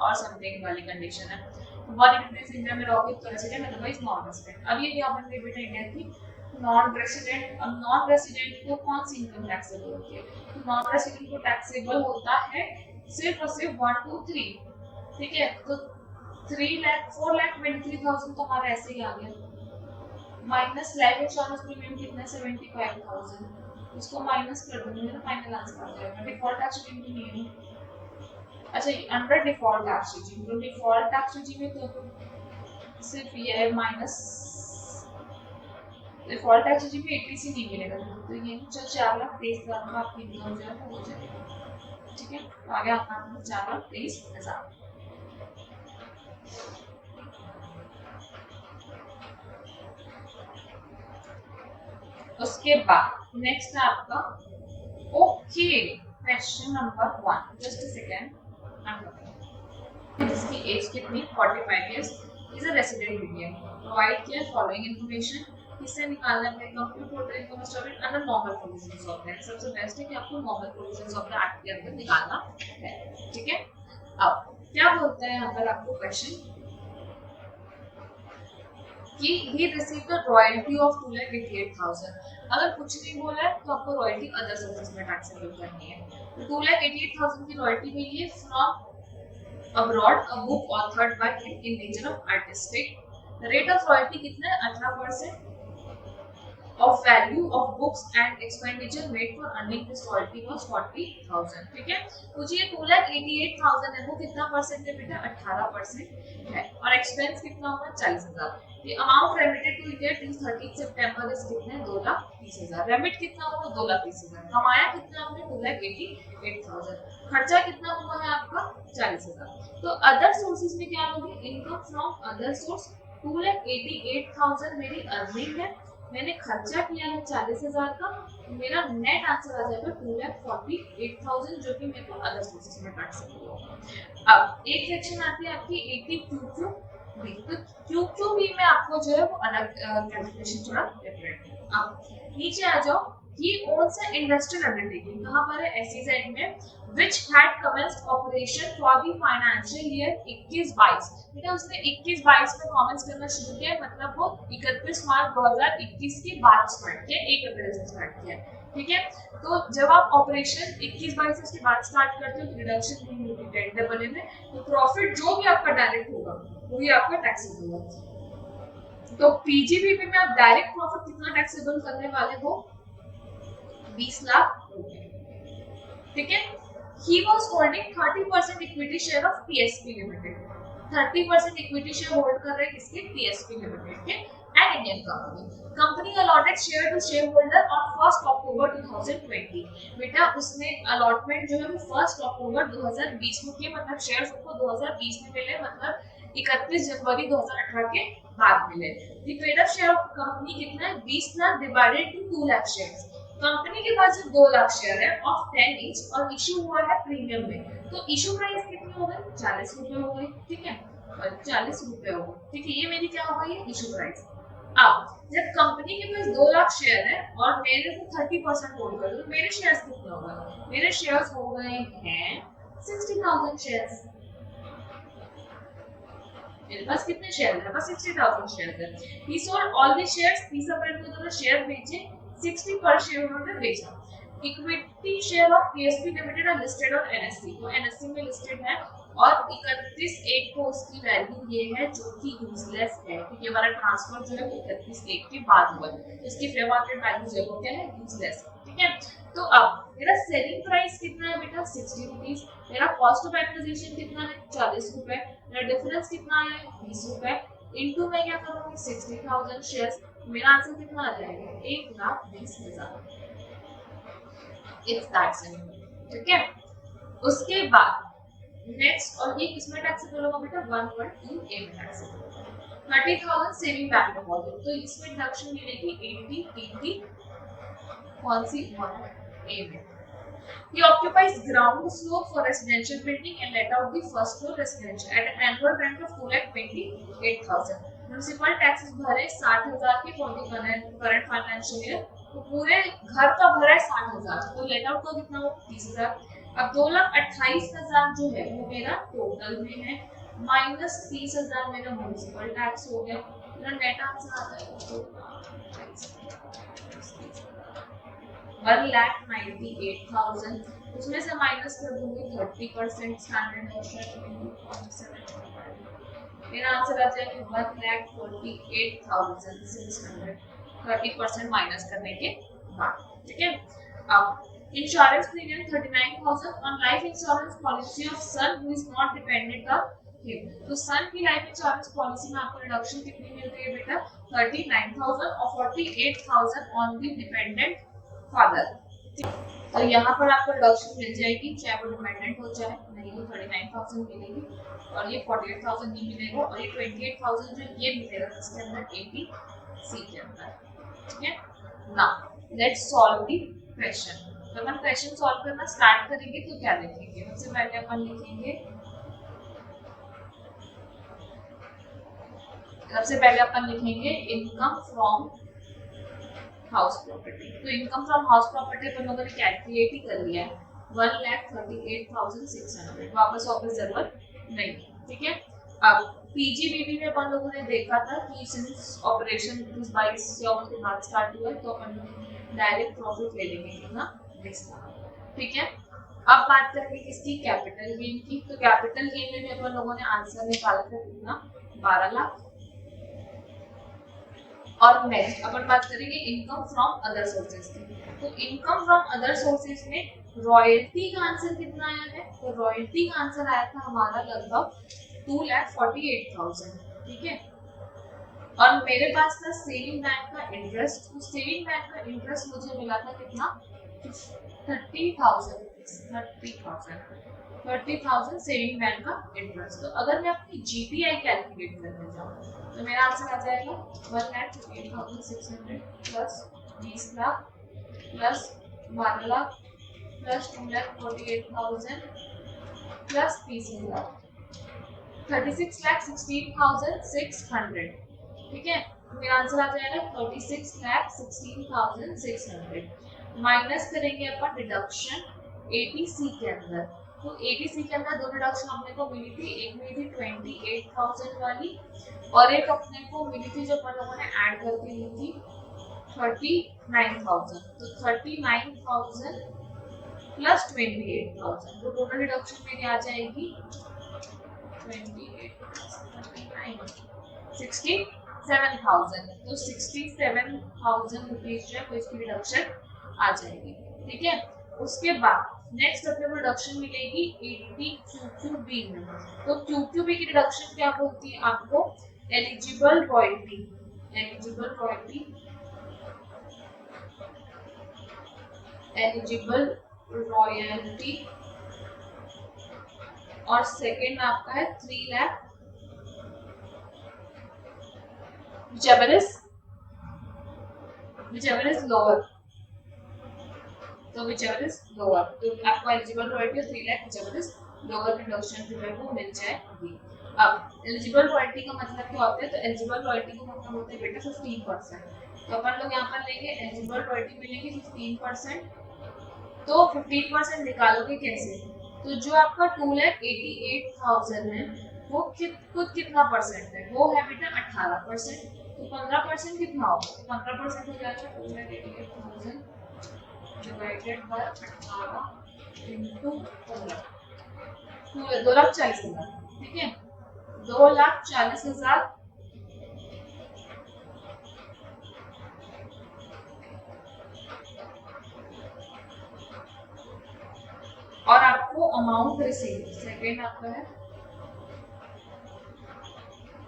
और समथिंग वाली कंडीशन है। तो 182 डेज इंडिया में रहोगे तो रेसिडेंट अदरवाइज नॉन रेसिडेंट। अब ये क्या बन गई बेटा इंडिया की नॉन रेसिडेंट। अब नॉन रेसिडेंट को कौन सी इनकम टैक्सेबल होती है? तो नॉन रेसिडेंट को टैक्सेबल होता है सिर्फ और सिर्फ 1 2 3, ठीक है। तो 3 लाख 4,23,000 तो हमारा ऐसे ही आ गया, माइनस लाइफ इंश्योरेंस प्रीमियम कितना 75,000, इसको माइनस कर दूंगी ना, फाइनल आंसर आ जाएगा। डिफॉल्ट टैक्स रेजिम नहीं है। अच्छा अंडर डिफॉल्ट टैक्स रेजिम, तो डिफॉल्ट टैक्स रेजिम में तो सिर्फ ये है माइनस, डिफॉल्ट टैक्स रेजिम में 80 से नहीं मिलेगा, तो ये चल 4,23,000 का आपकी इनकम जो है वो हो जाएगा, ठीक है। आगे आपका 4,23,000। उसके बाद नेक्स्ट है आपका okay question number 1, just a second. जिसकी एज कितनी 45 years, is a resident Indian, provide किया फॉलोइंग इंफॉर्मेशन। इससे निकालना है complete total income statement under normal provisions of the act. सबसे बेस्ट है कि आपको normal provisions of the act के अंदर निकालना है, ठीक है। अब क्या बोलता है यहाँ पर आपको क्वेश्चन कि he received a royalty of 2,88,000। अगर कुछ नहीं बोला है तो आपको रॉयल्टी अदर सोर्सेज में टैक्सेबल करनी है। तो 2,88,000 की रॉयल्टी मिली है from abroad, a book authored by him in nature of artistic. Rate of royalty कितना है 18% of value of books and expenditure made for earning this royalty was 40,000, ठीक है। तो ये 2,88,000 है वो कितना परसेंट है बेटा 18% है, और एक्सपेंस कितना होगा 40,000। The amount remitted to India till 30 सितंबर इस कितना है 2,30,000। रेमिट कितना हुआ 2,30,000। कमाया कितना हमने 2,88,000। खर्चा कितना हुआ है आपका 40,000। तो अदर सोर्सेज में क्या होगी इनकम फ्रॉम अदर सोर्स 2,88,000 मेरी अर्निंग है, मैंने खर्चा किया है 40,000 का, मेरा नेट आंसर आ जाएगा 2,48,000 जो कि मेरे को अदर सोर्सेज में काट सकते हो। अब एक सेक्शन आती है आपकी 80 तो क्यों में आपको जो है वो अलग कैलकुलेशन थोड़ा डिफरेंट है। अब नीचे आ जाओ, he owns an industrial undertaking, कहाँ पर है SEZ में, which had commenced operation for the financial year 21-22। बेटा उसने 21-22 में कमेंस करना शुरू किया, मतलब वो 31 मार्च 2021 के बाद स्टार्ट किया, 1 अप्रैल से स्टार्ट किया, ठीक है। तो जब आप ऑपरेशन 21-22 के बाद स्टार्ट करते हो तो रिडक्शन नहीं होगी टेंडेबल में, तो प्रॉफिट जो भी आपका डायरेक्ट होगा वही आपका टैक्सेबल होगा। तो पीजीबीपी में आप डायरेक्ट प्रॉफिट कितना टैक्सेबल करने वाले हो 20 लाख, ठीक है। He was holding 30% equity share of PSP Limited, 30% equity share hold कर रहे हैं किसके PSP Limited के, and Indian company allotted share to share holder on 1 October 2020। बेटा उसने अलॉटमेंट जो है वो 1 अक्टूबर 2020 में किया, मतलब शेयर्स उसको 2020 में मिले, मतलब 31 जनवरी 2018 के बाद मिले। The paid up share of company कितना है 20 lakh divided to 2 lakh shares. Company के पास जो 2 लाख शेयर है ऑफ 10 ईच और इशू हुआ है प्रीमियम में, तो इशू प्राइस कितनी हो गई 40 रुपए हो गई, ठीक है, 40 रुपए हो गई, ठीक है। ये मेरी क्या हो गई इशू प्राइस। अब जब कंपनी के पास 2 लाख शेयर है और मेरे को 30% होल्ड कर, तो मेरे शेयर्स कितने हो गए, मेरे शेयर्स हो गए हैं 60,000 शेयर्स। मेरे पास कितने शेयर है, बस 60,000 शेयर है। ही सोल्ड ऑल द शेयर्स, 30 अप्रैल को उन्होंने शेयर बेचे, 60 पर शेयर उन्होंने बेचा। Equity share of PSP limited है लिस्टेड ऑन एनएससी, तो एनएससी में लिस्टेड है, और 31/1 को उसकी वैल्यू ये है जो कि यूजलेस है, क्योंकि हमारा ट्रांसफर जो है 31/1 के बाद हुआ है, इसकी फेयर मार्केट वैल्यू जो है क्या है यूजलेस, ठीक है। तो अब मेरा सेलिंग प्राइस कितना है बेटा 60 रुपीज, मेरा कॉस्ट ऑफ एक्विजिशन कितना है 40 रुपए, मेरा डिफरेंस कितना है 20 रुपए, इनटू मैं क्या करूंगी 60,000 शेयर्स, मेरा आंसर कितना आ जाएगा 1,20,000। इट्स दैट सिंपल, ठीक है। उसके बाद नेक्स्ट, और ये किसमें टैक्सेबल होगा बेटा 1.2 ए में टैक्सेबल, 30,000 सेविंग बैंक डिपॉजिट, तो इसमें डिडक्शन मिलेगी 80 कौन सी 1 ए में। He occupies ground floor for residential building and let out the first floor residential at an annual rent of 2,28,000. Municipal taxes भरे 60,000 के for the current financial year तो पूरे घर का भरा है 60,000, तो लेट आउट का कितना हो 30,000। अब 2,28,000 जो है वो मेरा टोटल में है, माइनस 30,000 मेरा म्यूनिसिपल टैक्स हो गया, मेरा नेट आंसर आता है 1,98,000। उसमें से माइनस कर दूंगी 30% स्टैंडर्ड नोशन, मेरा आंसर आ जाएगा 1,48,600, 30% माइनस करने के बाद। ठीक है, अब insurance premium 39,000 on life insurance policy of son who is not dependent on him. तो सन की लाइफ इंश्योरेंस पॉलिसी में आपको रिडक्शन कितनी मिल रही है बेटा 39,000 और 48,000 ऑन द डिपेंडेंट फादर। तो यहाँ पर आपको रिडक्शन मिल जाएगी, चाहे वो डिपेंडेंट हो चाहे नहीं हो, 39,000 मिलेगी और ये 48,000 नहीं मिलेगा, और ये 28,000 जो ये मिलेगा इसके अंदर ABC के अंदर। ठीक है, now let's solve the question. तो अपन क्वेश्चन सॉल्व करना स्टार्ट करेंगे तो क्या लिखेंगे, सबसे पहले अपन लिखेंगे, इनकम फ्रॉम हाउस प्रॉपर्टी। तो इनकम फ्रॉम हाउस प्रॉपर्टी अपन लोगों ने कैलकुलेट ही कर लिया है 1,38,600, वापस जरूरत नहीं। ठीक है, अब पीजीबीबी में अपन लोगों ने देखा था कि सिंस ऑपरेशन 22 के बाद स्टार्ट हुआ है तो अपन लोग डायरेक्ट प्रॉफिट ले लेंगे कितना 20 लाख। ठीक है, अब बात करेंगे किसकी, कैपिटल गेन की। तो कैपिटल गेन में भी अपन लोगों ने आंसर निकाला था कितना 12 लाख। और नेक्स्ट अपन बात करेंगे इनकम फ्रॉम अदर सोर्सेज की। तो इनकम फ्रॉम अदर सोर्सेज में रॉयल्टी का आंसर कितना आया है, तो रॉयल्टी का आंसर आया था हमारा लगभग 2,48,000। ठीक है, और मेरे पास था सेविंग बैंक का इंटरेस्ट, तो सेविंग बैंक का इंटरेस्ट मुझे मिला था कितना 30,000 सेविंग बैंक का इंटरेस्ट। तो अगर मैं अपनी जीपीआई कैलकुलेट करने जाऊँ तो मेरा आंसर आ जाएगा 1,58,600 plus 20 lakh plus 12 lakh plus 2,48,000 plus 30,000, 36,16,600। ठीक है, तो मेरा आंसर आ जाएगा 36,16,600। माइनस करेंगे अपन डिडक्शन एटीसी के अंदर। तो एटीसी के अंदर दो डिडक्शन अपने को मिली थी, एक मिली थी 28,000 वाली और एक अपने को मिली थी जो अपन लोगों ने ऐड करके ली थी 39,000। तो 39,000 प्लस 28,000, तो टोटल डिडक्शन मेरी आ जाएगी 67,000। तो 67,000 रुपीज जो है वो इसकी रिडक्शन आ जाएगी। ठीक है, उसके बाद नेक्स्ट अपने को रिडक्शन मिलेगी 80 QQB में। तो QQB की रिडक्शन क्या होती है, आपको एलिजिबल रॉयल्टी और सेकेंड आपका है 3 लाख whichever is lower। तो whichever is lower, तो आपको एलिजिबल रॉयल्टी और 3 lakh whichever is lower reduction जो है वो मिल जाएगी। अब एलिजिबल रॉयल्टी का मतलब क्या होता है, तो एलिजिबल रॉयल्टी का मतलब होता है बेटा 15%। तो अपन लोग यहाँ पर लेंगे एलिजिबल रॉयल्टी मिलेगी 15%। तो 15% निकालोगे कैसे, तो जो आपका 2,88,000 है वो खुद कितना परसेंट है, वो है बेटा 18%। तो 15% कितना होगा, तो 15% हो जाएगा 2,88,000 डिवाइडेड बाय 18 इंटू 15, 2,40,000। ठीक है, 2,40,000 और आपको अमाउंट रिसीव, सेकेंड आपका है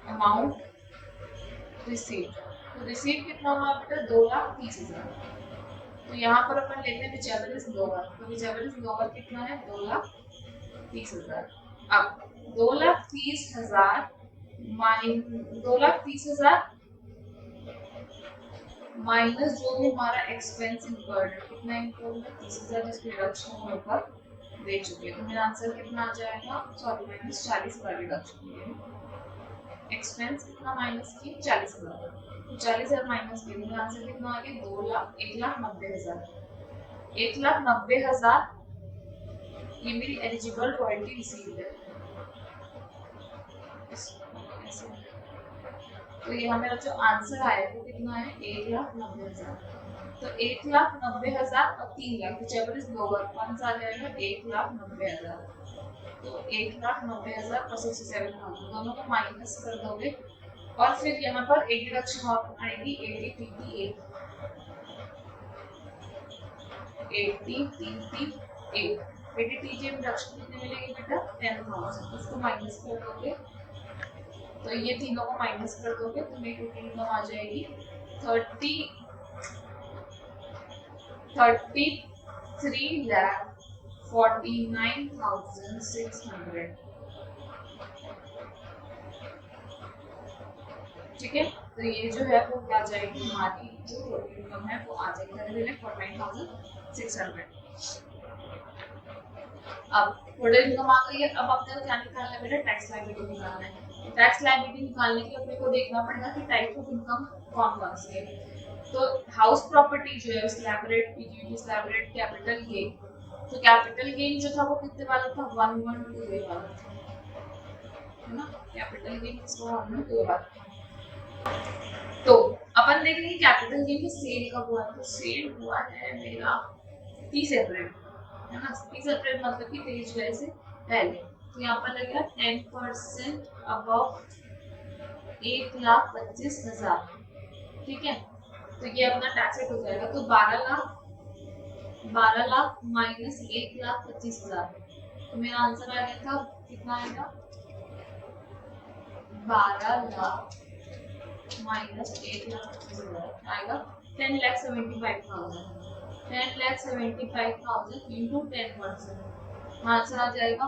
अमाउंट रिसीव। तो रिसीव कितना हुआ बेटा 2,30,000। तो यहाँ पर अपन लेते हैं whichever is lower। तो whichever is lower कितना है 2,30,000। अब 2,30,000 माइनस जो भी हमारा एक्सपेंस इनकर्ड है, कितना इनकर्ड है 30,000 जिसकी रिडक्शन हम ऊपर दे चुके हैं। तो मेरा आंसर कितना आ जाएगा, सॉरी माइनस 40,000 रिडक्शन। एक्सपेंस कितना माइनस की 40,000। तो 40,000 माइनस के लिए आंसर कितना आ गया 1,90,000। 1,90,000 ये मेरी एलिजिबल रॉयल्टी रिसीव है। तो ये हमारा जो आंसर आया वो कितना है 1,90,000। तो 1,90,000 और 3,00,000 whichever is lower कौन सा आ जाएगा 1,90,000। तो 1,90,000 और 67,000 दोनों को माइनस कर दोगे और फिर यहाँ पर एक डिडक्शन और आएगी 80 डिडक्शन कितने मिलेगी बेटा 10,000। उसको माइनस कर दोगे तो ये तीनों को माइनस कर दोगे तो मेरी टोटल इनकम आ जाएगी 33,49,600। ठीक है, तो ये जो है वो क्या जाएगी हमारी जो टोटल इनकम है वो आ जाएगी 49,600। अब टोटल इनकम आ गई है। अब अपने को क्या निकालना है बेटा टैक्स लायबिलिटी निकालना है। टैक्स लायबिलिटी निकालने के लिए अपने को देखना पड़ेगा कि टाइप ऑफ इनकम कौन कौन सी है। तो हाउस प्रॉपर्टी जो है slab rate, PGT slab rate, capital gain. तो कैपिटल गेन जो था वो कितने वाला था 112 वाला था, है ना। कैपिटल गेन किसको 112 वाला। तो अपन देखेंगे कैपिटल गेन की सेल कब हुआ। तो सेल हुआ है मेरा 30 अप्रैल, है ना। 30 अप्रैल मतलब कि 23 जुलाई से पहले। तो यहाँ पर लगेगा 10% अबव 1,25,000। ठीक है, तो ये अपना टैक्स रेट हो जाएगा। तो 12 लाख माइनस 1,25,000। तो मेरा आंसर आ गया था कितना आएगा 12 लाख माइनस 1,25,000 आएगा 10,75,000। 10,75,000 इंटू 10%। आंसर आ जाएगा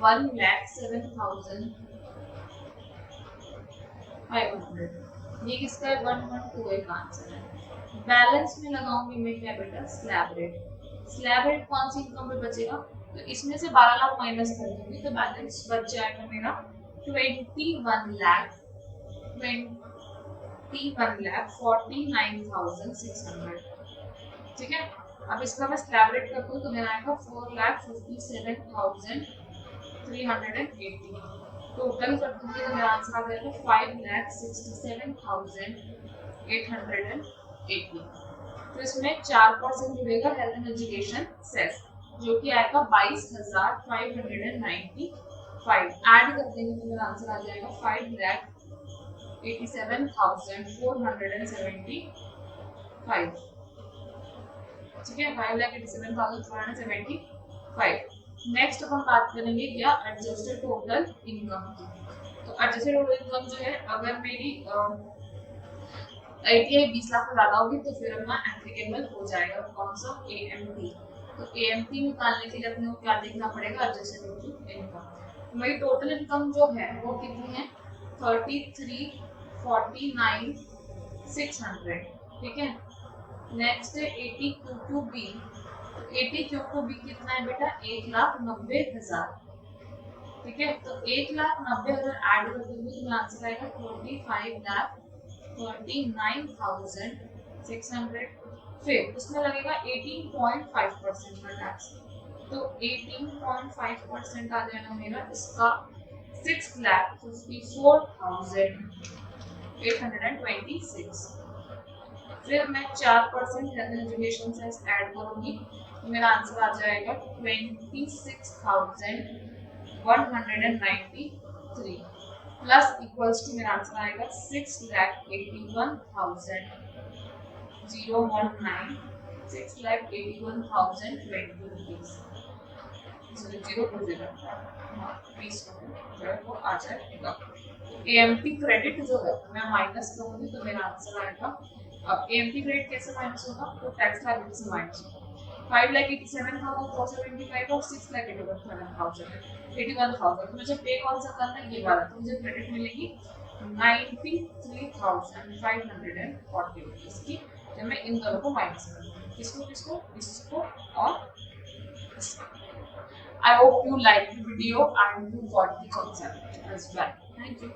1,07,500। ये किसका है 112 का आंसर है। बैलेंस में लगाऊंगी मैं क्या बेटा स्लैब रेट। स्लैब रेट कौन सी इनकम पे बचेगा। तो इसमें से 12 लाख माइनस कर दूंगी तो बैलेंस बच जाएगा मेरा 21,49,600। ठीक है, अब इसका मैं स्लैब रेट कर दूं तो मेरा आएगा 4,57,380। टोटल कर दूंगी तो मेरा आंसर आ जाएगा 5,67,880। तो इसमें 4% जुड़ेगा हेल्थ एंड एजुकेशन सेस जो कि आएगा 22,595। ऐड कर देंगे तो मेरा आंसर आ जाएगा 5,87,475। ठीक है, 5,87,475। नेक्स्ट हम बात करेंगे क्या एडजस्टेड टोटल इनकम की। तो एडजस्टेड टोटल इनकम जो है अगर मेरी आईटीआई 20 लाख से ज्यादा होगी तो फिर अपना एप्लीकेबल हो जाएगा कौन सा एएमटी। तो एएमटी निकालने के लिए अपने को क्या देखना पड़ेगा एडजस्टेड टोटल इनकम। तो मेरी टोटल इनकम जो है वो कितनी है 33,49,600। ठीक है, नेक्स्ट है 80 Q2B। 80 Q2B कितना है बेटा 1,90,000। ठीक है, तो 1,90,000 ऐड कर दूंगी तो आंसर आएगा 45,49,600। फिर उसमें लगेगा 18.5% का टैक्स। तो 18.5% आ जाएगा मेरा इसका 6,54,826। फिर मैं 4% एजुकेशन सेस ऐड करूंगी तो मेरा आंसर आ जाएगा 26,193 प्लस इक्वल्स टू मेरा आंसर आएगा 6,81,019 6,81,020 रुपीज। 020 वो आ जाएगा। एएमटी क्रेडिट जो है मैं माइनस करूंगी तो मेरा आंसर आएगा। अब एएमटी क्रेडिट कैसे माइनस होगा तो टैक्स लायबिलिटी से माइनस होगा 5,87,475 और 6,81,000 तो मुझे पे कौन सा करना है ये वाला। तो मुझे क्रेडिट मिलेगी 93,540 रुपीज की जब मैं इन दोनों को माइनस करूंगी। किसको किसको इसको और इसको। I hope you liked the video and you got the concept as well. Thank you.